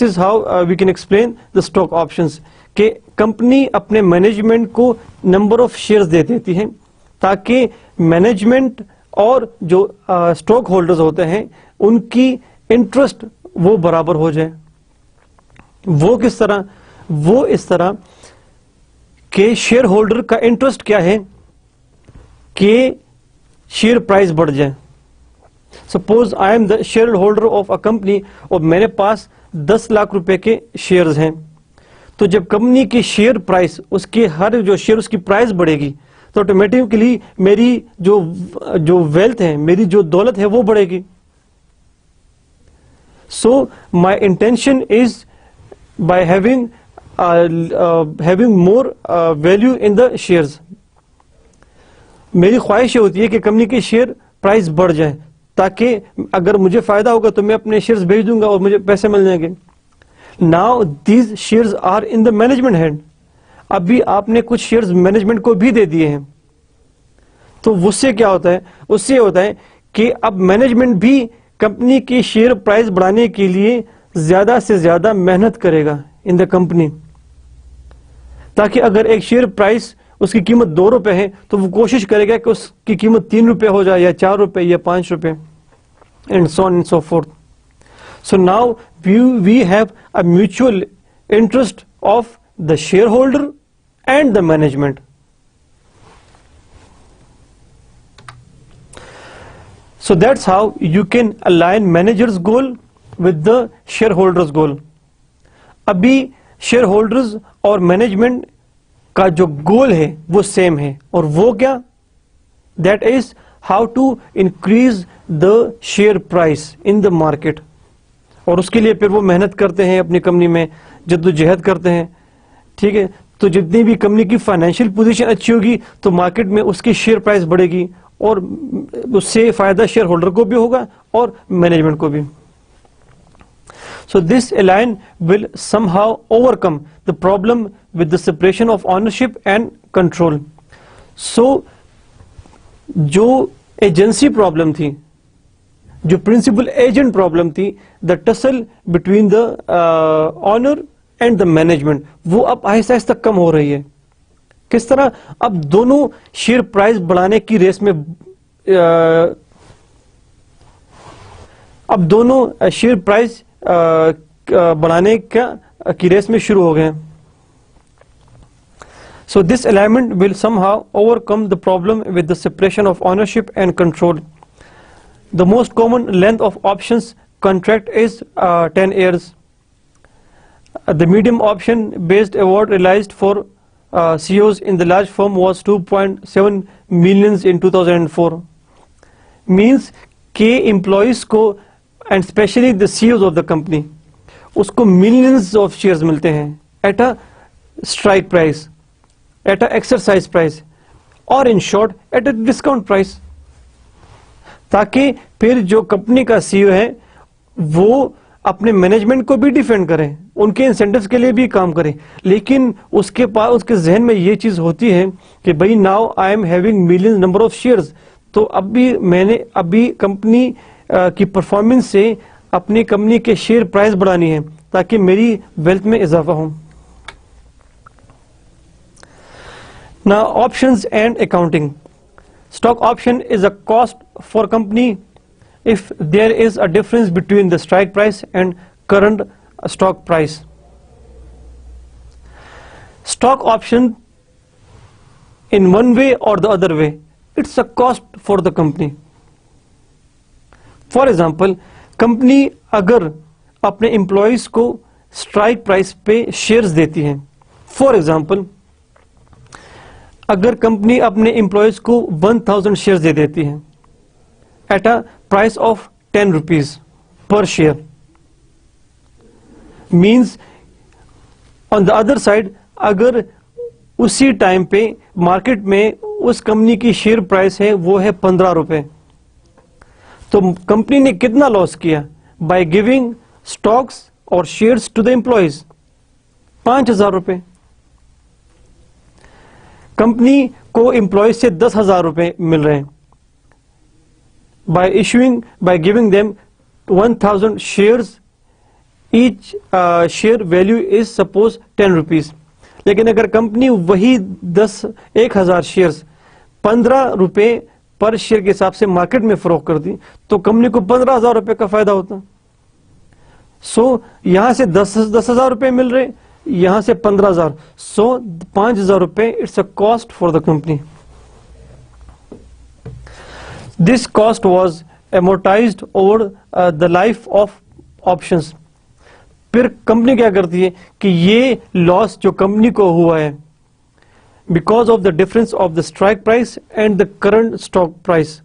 is how we can explain the stock options, کہ کمپنی اپنے مینجمنٹ کو نمبر آف شیئرز دے دیتی ہے تاکہ مینجمنٹ اور جو اسٹاک ہولڈرز ہوتے ہیں ان کی انٹرسٹ وہ برابر ہو جائے. وہ کس طرح؟ وہ اس طرح کہ شیئر ہولڈر کا انٹرسٹ کیا ہے کہ شیئر پرائز بڑھ جائے. Suppose I am the share holder of a company اور میرے پاس 10 لاکھ روپے کے شیئرز ہیں, تو جب کمپنی کی شیئر پرائز, اس کے ہر جو شیئر اس کی پرائز بڑھے گی تو آٹومیٹکلی میری جو ویلتھ ہے, میری جو دولت ہے وہ بڑھے گی. So my intention is by having more value in the shares. میری خواہش یہ ہوتی ہے کہ کمپنی کی شیئر پرائز بڑھ جائے تاکہ اگر مجھے فائدہ ہوگا تو میں اپنے شیئرز بیچ دوں گا اور مجھے پیسے مل جائیں گے. Now these shares are in the management hand. ابھی آپ نے کچھ شیئرز مینجمنٹ کو بھی دے دیے ہیں, تو اس سے کیا ہوتا ہے؟ اس سے ہوتا ہے کہ اب مینجمنٹ بھی کمپنی کی شیئر پرائز بڑھانے کے لیے زیادہ سے زیادہ محنت کرے گا ان دا کمپنی, تاکہ اگر ایک شیئر پرائز اس کی قیمت 2 روپے ہے تو وہ کوشش کرے گا کہ اس کی قیمت 3 روپے ہو جائے یا 4 روپے یا 5 روپے, and so on and so forth. So now we have a mutual interest of the share holder and the management. So that's how you can align manager's goal with the shareholder's goal. ابھی share holders اور management کا جو گول ہے وہ same ہے, اور وہ کیا؟ That is how to increase the share price in the market. اور اس کے لیے پھر وہ محنت کرتے ہیں, اپنی کمپنی میں جدوجہد کرتے ہیں. ٹھیک ہے, تو جتنی بھی کمپنی کی فائنینشیل پوزیشن اچھی ہوگی تو مارکیٹ میں اس کی شیئر پرائز بڑھے گی, اور اس سے فائدہ شیئر ہولڈر کو بھی ہوگا اور مینجمنٹ کو بھی. So this align will somehow overcome the problem with the separation of ownership and control. So جو ایجنسی پرابلم تھی, جو پرنسپل ایجنٹ پرابلم تھی, the tussle between the owner and the management, وہ اب آہستہ آہستہ کم ہو رہی ہے. کس طرح؟ اب دونوں شیئر پرائز بڑھانے کی ریس میں شیئر پرائز بڑھانے کی ریس میں شروع ہو گئے. سو دس alignment will somehow overcome the problem with the separation of ownership and control. The most common length of options contract is 10 years. The medium option based award realized for CEOs in the large firm was 2.7 million in 2004. Means کہ employees کو and especially the CEOs of the company, اس کو millions of shares ملتے ہیں at a strike price, at a exercise price, or in short at a discount price. تاکہ پھر جو company کا CEO ہے وہ اپنے مینجمنٹ کو بھی ڈیفینڈ کریں, ان کے انسینٹیوز کے لیے بھی کام کریں, لیکن اس کے پاس اس کے ذہن میں یہ چیز ہوتی ہے کہ بھائی now I am having million number of shares, تو میں نے ابھی کمپنی کی پرفارمنس سے اپنی کمپنی کے شیئر پرائز بڑھانی ہے تاکہ میری ویلتھ میں اضافہ ہو. Now options and accounting. Stock option is a cost for company if there is a difference between the strike price and current stock price. Stock option in one way or the other way, it's a cost for the company. For example, company اگر اپنے employees کو strike price پہ shares دیتی ہیں, for example اگر company اپنے employees کو 1000 shares دے دیتی ہیں at a price of 10 rupees پر share, means on the other side اگر اسی ٹائم پہ مارکیٹ میں اس کمپنی کی شیئر پرائس ہے وہ ہے 15 روپے. تو کمپنی نے کتنا لاس کیا بائی گیونگ اسٹاکس اور شیئرس ٹو دا امپلائیز؟ 5,000 روپے. کمپنی کو امپلائیز سے 10,000 روپے مل رہے ہیں by giving them 1,000 shares. Each share value is suppose 10 rupees. لیکن اگر کمپنی وہی 1,000 شیئرز 15 روپے پر شیئر کے حساب سے مارکیٹ میں فروخت کر دی تو کمپنی کو 15,000 روپے کا فائدہ ہوتا. سو یہاں سے 10,000 روپے مل رہے, یہاں سے 15,000, سو 5,000 روپے it's a cost for the company. This cost was amortized over the life of options. پھر کمپنی کیا کرتی ہے کہ یہ لاس جو کمپنی کو ہوا ہے because of the difference of the strike price and the current stock price,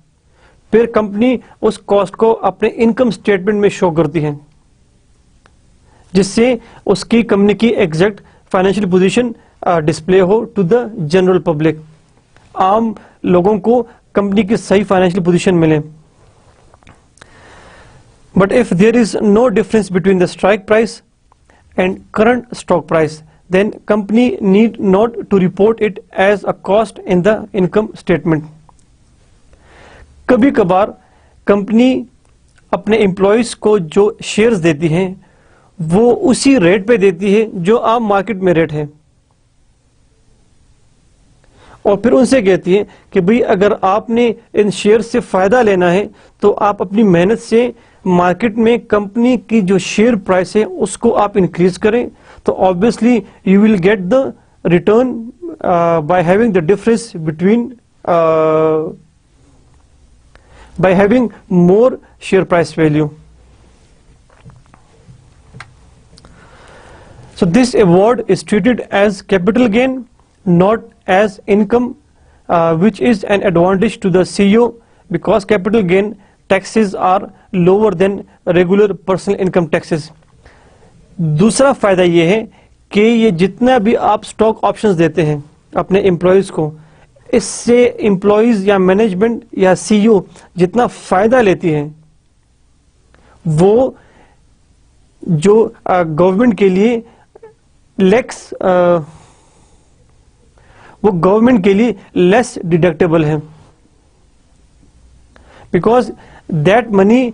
پھر کمپنی اس کاسٹ کو اپنے انکم اسٹیٹمنٹ میں شو کرتی ہے جس سے اس کی کمپنی کی ایگزیکٹ فائنینشیل پوزیشن ڈسپلے ہو ٹو دا جنرل پبلک, عام لوگوں کو کمپنی کی صحیح فائنینشیل پوزیشن ملے. But if there is no difference between the strike price and current stock price, then company need not to report it as a cost in the income statement. کبھی کبھار company اپنے employees کو جو shares دیتی ہیں وہ اسی rate پہ دیتی ہے جو عام مارکیٹ میں ریٹ ہے, اور پھر ان سے کہتی ہے کہ بھئی اگر آپ نے ان شیئر سے فائدہ لینا ہے تو آپ اپنی محنت سے مارکیٹ میں کمپنی کی جو شیئر پرائس ہے اس کو آپ انکریز کریں, تو obviously you will get the return by having the difference between by having more share price value. So this award is treated as capital gain, not as income, which is an advantage to the CEO because capital gain taxes are lower than regular personal income taxes. دوسرا فائدہ یہ ہے کہ یہ جتنا بھی آپ stock options دیتے ہیں اپنے امپلائیز کو, اس سے امپلائیز یا مینجمنٹ یا سی او جتنا فائدہ لیتی ہے وہ جو گورنمنٹ کے لیے وہ گورنمنٹ کے لیے لیس ڈیڈکٹیبل ہے, because that money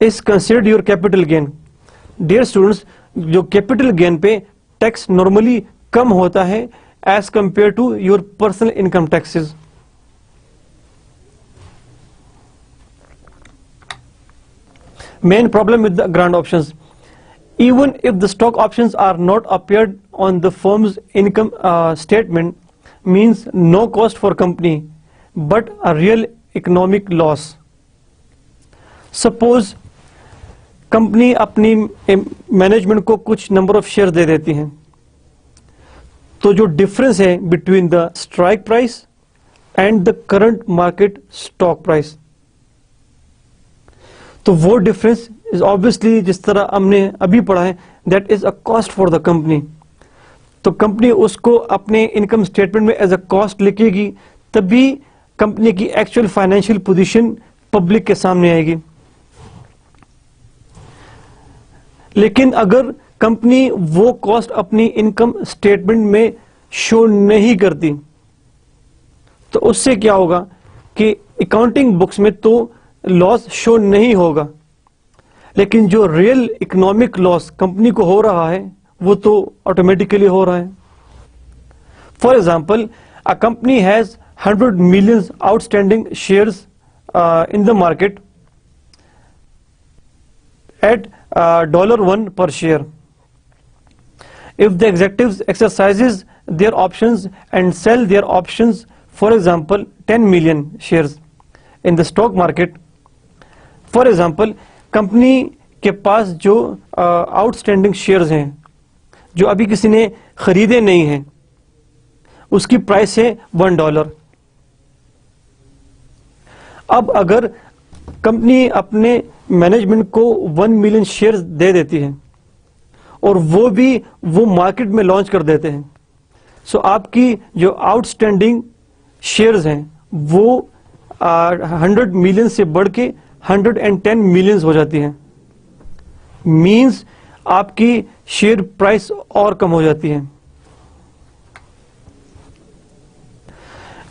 is considered your capital gain. Dear students, جو کیپٹل گین پہ ٹیکس نارملی کم ہوتا ہے as compare to your personal income taxes. Main problem with the grant options, even if the stock options are not appeared on the firm's income statement, means no cost for company but a real economic loss. Suppose company اپنی management کو کچھ number of share دے دیتی ہیں, تو جو difference ہے between the strike price and the current market stock price, تو وہ ڈفرنس از obviously جس طرح ہم نے ابھی پڑھا ہے that is a cost for the company. تو کمپنی اس کو اپنے انکم اسٹیٹمنٹ میں ایز اے کاسٹ لکھے گی, تبھی کمپنی کی ایکچوئل فائنینشیل پوزیشن پبلک کے سامنے آئے گی. لیکن اگر کمپنی وہ کاسٹ اپنی انکم اسٹیٹمنٹ میں شو نہیں کرتی تو اس سے کیا ہوگا کہ اکاؤنٹنگ بکس میں تو لاس شو نہیں ہوگا, لیکن جو ریئل اکنامک لاس کمپنی کو ہو رہا ہے وہ تو آٹومیٹیکلی ہو رہا ہے. For example, a company has 100 million outstanding shares in the market at $1 per share. If the executives exercises their options and sell their options, for example 10 million shares in the stock market, for example company کے پاس جو out standing shares ہیں جو ابھی کسی نے خریدے نہیں ہیں, اس کی پرائس ہے $1. اب اگر کمپنی اپنے مینجمنٹ کو 1 ملین شیئرز دے دیتی ہے اور وہ بھی وہ مارکیٹ میں لانچ کر دیتے ہیں, سو آپ کی جو آؤٹ اسٹینڈنگ شیئرز ہیں وہ 100 ملین سے بڑھ کے 110 ملینز ہو جاتی ہیں. مینز آپ کی شیئر پرائس اور کم ہو جاتی ہے.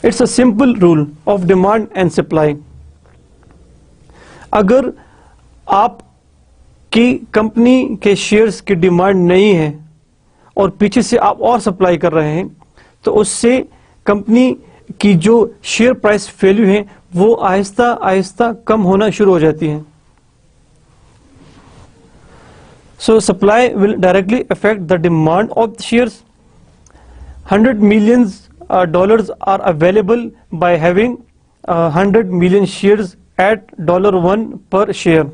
It's a simple rule of demand and supply. اگر آپ کی کمپنی کے شیئرز کی ڈیمانڈ نہیں ہے اور پیچھے سے آپ اور سپلائی کر رہے ہیں تو اس سے کمپنی کی جو شیئر پرائس ویلیو ہے وہ آہستہ آہستہ کم ہونا شروع ہو جاتی ہے. So supply will directly affect the demand of the shares. $100 million are available by having 100 million shares at $1 per share.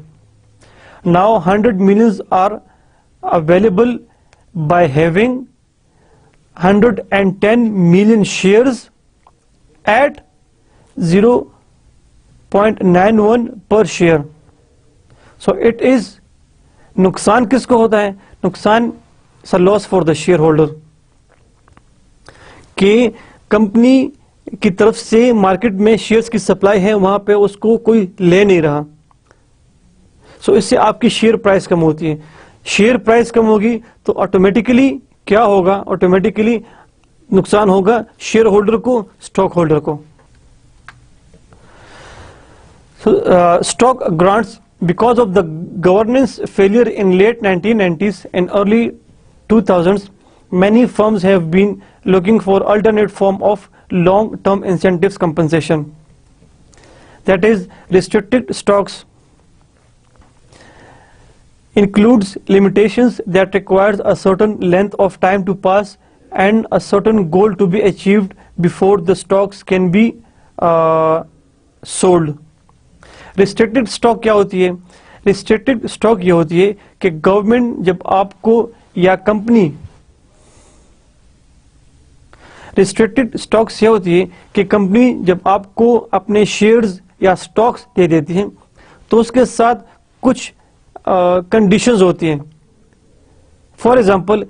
Now 100 millions are available by having 110 million shares at 0.91 per share. So it is نقصان کس کو ہوتا ہے؟ نقصان loss for the share holder, کہ کمپنی کی طرف سے مارکیٹ میں شیئرز کی سپلائی ہے، وہاں پہ اس کو کوئی لے نہیں رہا. سو اس سے آپ کی شیئر پرائس کم ہوتی ہے. شیئر پرائس کم ہوگی تو آٹومیٹیکلی کیا ہوگا؟ آٹومیٹیکلی نقصان ہوگا شیئر ہولڈر کو، اسٹاک ہولڈر کو. Stock grants. Because of the governance failure in late 1990s and early 2000s, many firms have been looking for alternate form of long-term incentives compensation. That is, restricted stocks includes limitations that requires a certain length of time to pass and a certain goal to be achieved before the stocks can be sold. Restricted stock کیا ہوتی ہے؟ Restricted stock یہ ہوتی ہے کہ government جب آپ کو یا کمپنی، ریسٹرکٹڈ اسٹاکس یہ ہوتی ہے کہ کمپنی جب آپ کو اپنے شیئرز یا اسٹاکس دے دیتی ہیں تو اس کے ساتھ کچھ کنڈیشنز ہوتی ہیں. فار ایگزامپل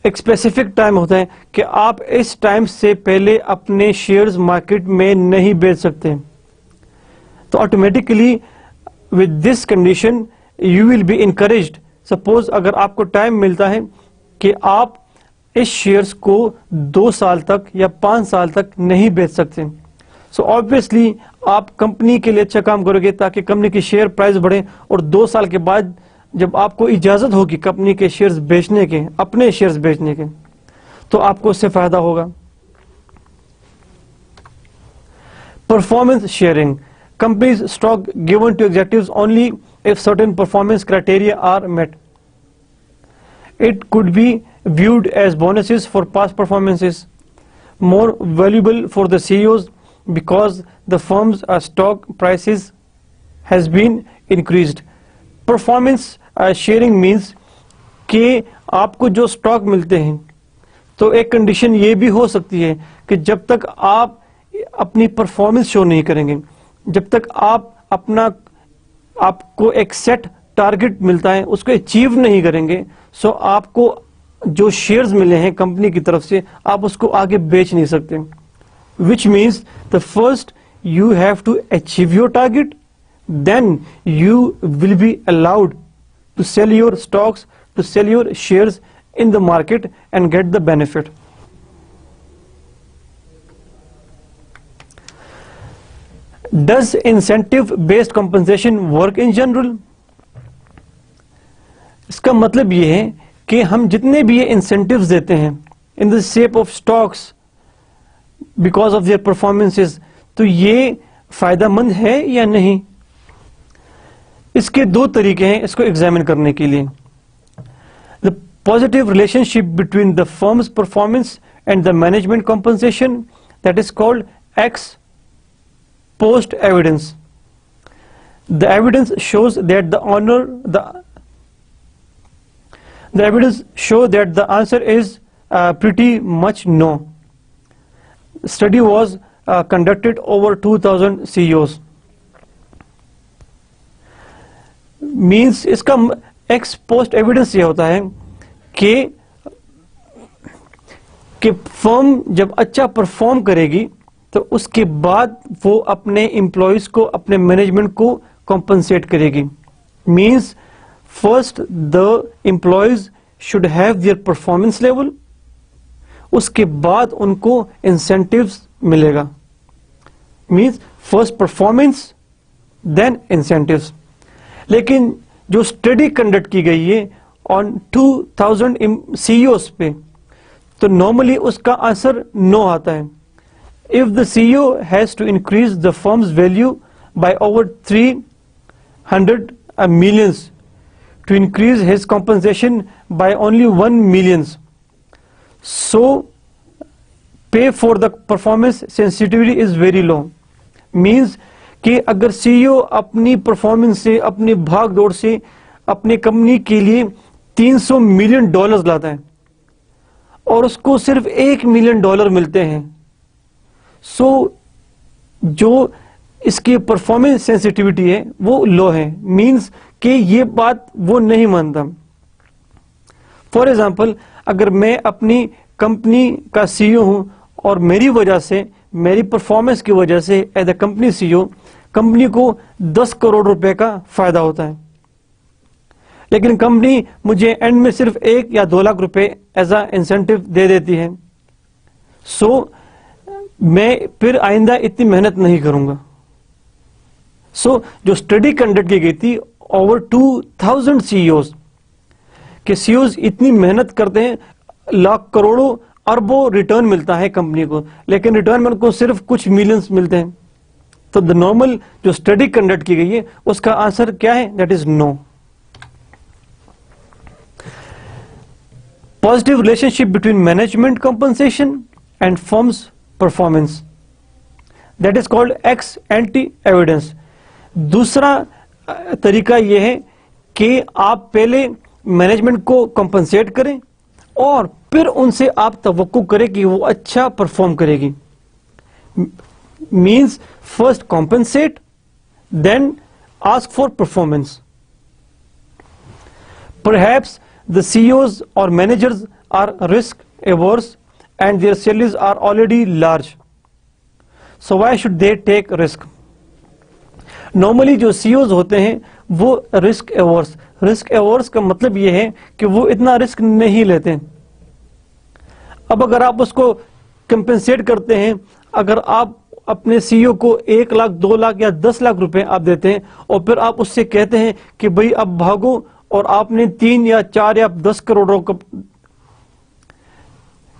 ایک اسپیسیفک ٹائم ہوتا ہے کہ آپ اس ٹائم سے پہلے اپنے شیئرز مارکیٹ میں نہیں بیچ سکتے. تو automatically with this condition you will be encouraged. Suppose اگر آپ کو ٹائم ملتا ہے کہ آپ اس شیئرس کو 2 سال تک یا 5 سال تک نہیں بیچ سکتے، سو آبویسلی آپ کمپنی کے لیے اچھا کام کرو گے تاکہ کمپنی کی شیئر پرائز بڑھے، اور 2 سال کے بعد جب آپ کو اجازت ہوگی کمپنی کے شیئرز بیچنے کے، اپنے شیئرز بیچنے کے، تو آپ کو اس سے فائدہ ہوگا. Performance sharing. Companies stock given to executives only if certain performance criteria are met. It could be viewed as bonuses for past performances, more valuable for the CEOs because the firm's stock prices has been increased. Performance sharing means کہ آپ کو جو stock ملتے ہیں تو ایک condition یہ بھی ہو سکتی ہے کہ جب تک آپ اپنی پرفارمنس شو نہیں کریں گے، جب تک آپ کو ایک سیٹ ٹارگٹ ملتا ہے اس کو اچیو نہیں کریں گے، سو آپ کو جو شیئرز ملے ہیں کمپنی کی طرف سے آپ اس کو آگے بیچ نہیں سکتے. Which means the first you have to achieve your target, then you will be allowed to sell your stocks, to sell your shares in the market and get the benefit. Does incentive based compensation work in general? اس کا مطلب یہ ہے کہ ہم جتنے بھی یہ انسینٹیوز دیتے ہیں in the shape of stocks because of their performances، تو یہ فائدہ مند ہے یا نہیں؟ اس کے 2 طریقے ہیں اس کو ایگزامن کرنے کے لیے. The positive relationship between the firm's performance and the management compensation, that is called ex post evidence. The evidence shows that the evidence show that the answer is pretty much no. Study was conducted over 2000 CEOs. Means اس کا ex post evidence یہ ہوتا ہے کہ کہ فرم جب اچھا perform کرے گی تو اس کے بعد وہ اپنے امپلائیز کو, اپنے مینجمنٹ کو کمپنسیٹ کرے گی. Means first the employees should have their performance level, اس کے بعد ان کو انسینٹیوز ملے گا. Means first performance then incentives. لیکن جو اسٹڈی کنڈکٹ کی گئی ہے آن 2000 CEOs پہ, تو نارملی اس کا آنسر نو آتا ہے. If the CEO has to increase the firm's value by over 300 millions to increase his compensation by only 1 million, so pay for the performance sensitivity is very low. Means کہ اگر CEO اپنی performance سے, اپنی بھاگ دوڑ سے اپنی company کے لیے $300 ملین لاتا ہے اور اس کو صرف $1 ملین ملتے ہیں, سو جو اس کی پرفارمنس سینسٹیوٹی ہے وہ لو ہے. مینس کہ یہ بات وہ نہیں مانتا. فار ایگزامپل, اگر میں اپنی کمپنی کا CEO ہوں اور میری وجہ سے, میری پرفارمنس کی وجہ سے as a company CEO company کو 10 کروڑ روپے کا فائدہ ہوتا ہے, لیکن کمپنی مجھے اینڈ میں صرف 1 یا 2 لاکھ روپے ایز اے انسینٹیو دے دیتی ہے, سو میں پھر آئندہ اتنی محنت نہیں کروں گا. سو جو اسٹڈی کنڈکٹ کی گئی تھی اوور 2000 CEOs کہ CEOs اتنی محنت کرتے ہیں, لاکھ کروڑوں اربوں ریٹرن ملتا ہے کمپنی کو, لیکن ریٹرن میں ان کو صرف کچھ ملینز ملتے ہیں. تو دا نارمل جو اسٹڈی کنڈکٹ کی گئی ہے اس کا آنسر کیا ہے؟ That is no. Positive relationship between management compensation and firms performance, that is called ex ante evidence. دوسرا طریقہ یہ ہے کہ آپ پہلے مینجمنٹ کو کمپنسیٹ کریں اور پھر ان سے آپ توقع کریں کہ وہ اچھا پرفارم کرے گی. Means first compensate then ask for performance. Perhaps the CEOs or managers are risk averse and their salaries are already large. So why should they take risk? Normally جو CEOs ہوتے ہیں وہ risk averse. Risk averse کا مطلب یہ ہے کہ وہ اتنا رسک نہیں لیتے. اب اگر آپ اس کو کمپنسیٹ کرتے ہیں, اگر آپ اپنے CEO کو 1 لاکھ 2 لاکھ یا 10 لاکھ روپے آپ دیتے ہیں اور پھر آپ اس سے کہتے ہیں کہ بھئی اب بھاگو, اور آپ نے 3 یا 4 یا 10 کروڑوں کا,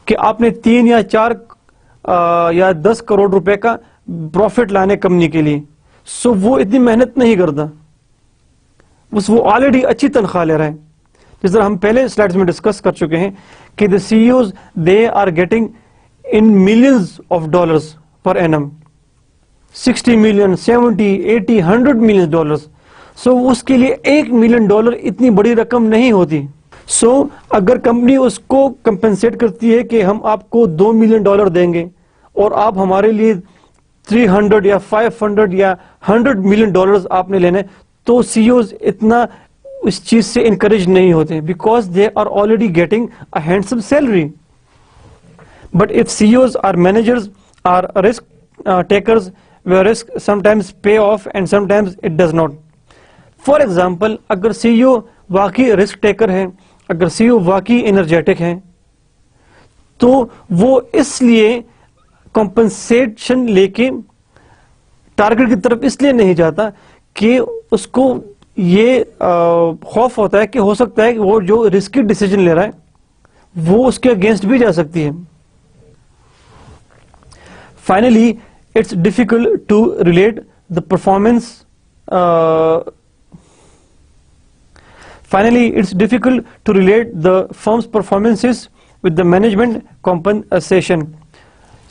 کہ آپ نے 3 یا 4 یا 10 کروڑ روپے کا پروفٹ لانے کمپنی کے لیے, سو وہ اتنی محنت نہیں کرتا, بس وہ آلریڈی اچھی تنخواہ لے رہا ہے. جس طرح ہم پہلے سلائڈز میں ڈسکس کر چکے ہیں کہ the CEOs they are getting in millions of dollars per annum, 60 million, 70, 80, 100 million dollars. سو اس کے لیے $1 ملین اتنی بڑی رقم نہیں ہوتی. سو اگر کمپنی اس کو کمپنسیٹ کرتی ہے کہ ہم آپ کو $2 ملین دیں گے اور آپ ہمارے لیے 300 یا 500 یا 100 ملین آپ نے لینے, تو CEOs اتنا اس چیز سے انکریج نہیں ہوتے, because they are already getting a handsome salary. But if CEOs اور managers are risk takers, where risk sometimes pay off and sometimes it does not. For example, اگر CEO واقعی رسک ٹیکر ہے, اگر CEO واقعی energetic ہے, تو وہ اس لیے کمپنسیشن لے کے ٹارگٹ کی طرف اس لیے نہیں جاتا کہ اس کو یہ خوف ہوتا ہے کہ ہو سکتا ہے کہ وہ جو رسکی ڈیسیجن لے رہا ہے وہ اس کے اگینسٹ بھی جا سکتی ہے. Finally it's difficult to relate the performance Finally, it's difficult to relate the firm's performances with the management compensation.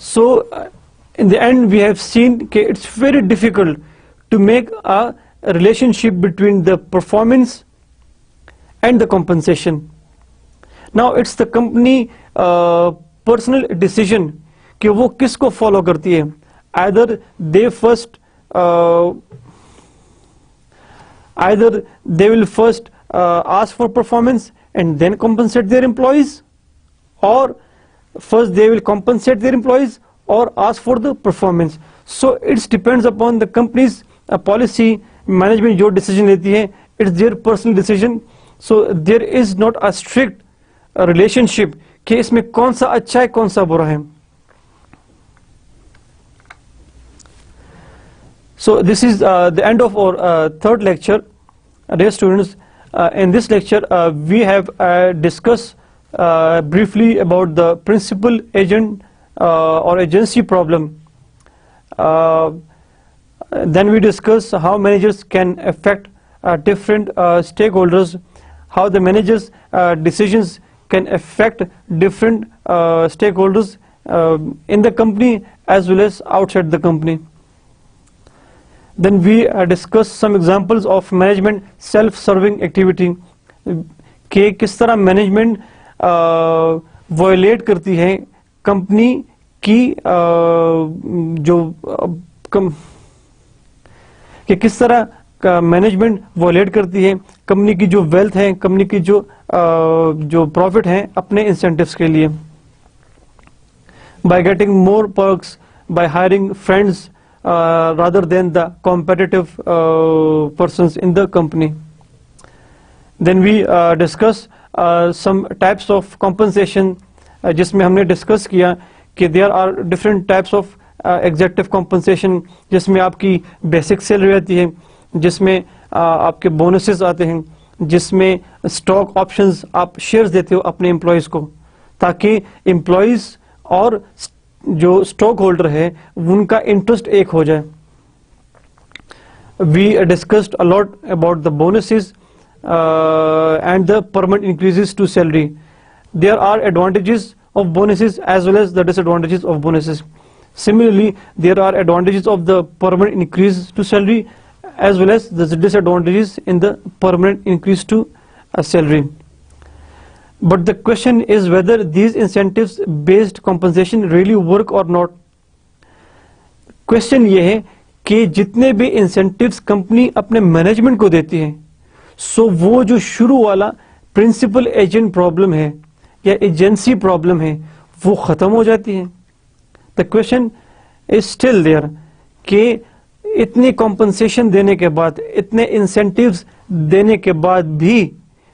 So, in the end, we have seen that it's very difficult to make a relationship between the performance and the compensation. Now, it's the company personal decision کہ وہ کس کو follow کرتی ہے. Either they will first ask for performance and then compensate their employees, or first they will compensate their employees or ask for the performance. So it depends upon the company's policy. Management جو decision لیتی ہے, it's their personal decision. So there is not a strict relationship کہ اس میں کون سا اچھا ہے کون سا برا ہے. So this is the end of our third lecture. Dear students, in this lecture we have discussed briefly about the principal agent or agency problem. Then we discuss how managers can affect different stakeholders, how the managers' decisions can affect different stakeholders in the company as well as outside the company. Then we discuss some examples of management self-serving activity کہ کس طرح management wallet کرتی ہے company کی جو کہ کس طرح مینجمنٹ وائلیٹ کرتی ہے کمپنی کی جو ویلتھ ہے, کمپنی کی جو پروفٹ ہیں اپنے انسینٹیوز کے لیے, by getting more perks, by hiring friends rather than the competitive persons in the company. Then we discuss some types of compensation جس میں ہم نے ڈسکس کیا کہ there are different types of executive compensation جس میں آپ کی بیسک سیلری رہتی ہے, جس میں آپ کے بونسز آتے ہیں, جس میں اسٹاک آپشنز آپ شیئرز دیتے ہو اپنے امپلائیز کو تاکہ امپلائیز اور جو اسٹاک ہولڈر ہے ان کا انٹرسٹ ایک ہو جائے. We discussed a lot about the bonuses and the permanent increases to salary. There are advantages of bonuses as well as the disadvantages of bonuses. Similarly, there are advantages of the permanent increase to salary as well as the disadvantages in the permanent increase to salary. But the question is whether these incentives based compensation really work or not. Question یہ ہے کہ جتنے بھی incentives company اپنے management کو دیتی ہے سو وہ جو شروع والا پرنسپل ایجنٹ پرابلم ہے یا ایجنسی پرابلم ہے وہ ختم ہو جاتی ہے. The question is still there کہ اتنی کمپنسیشن دینے کے بعد, اتنے انسینٹیوز دینے کے بعد بھی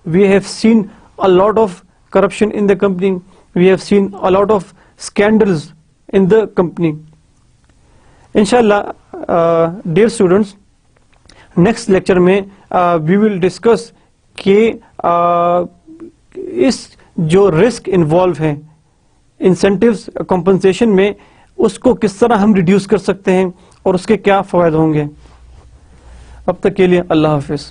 we have seen a lot of corruption in the company, we have seen a lot of scandals in the company. Inshallah, dear students, next lecture میں we will discuss کہ اس جو رسک انوالو ہے incentives compensation میں اس کو کس طرح ہم reduce کر سکتے ہیں اور اس کے کیا فوائد ہوں گے. اب تک کے لیے اللہ حافظ.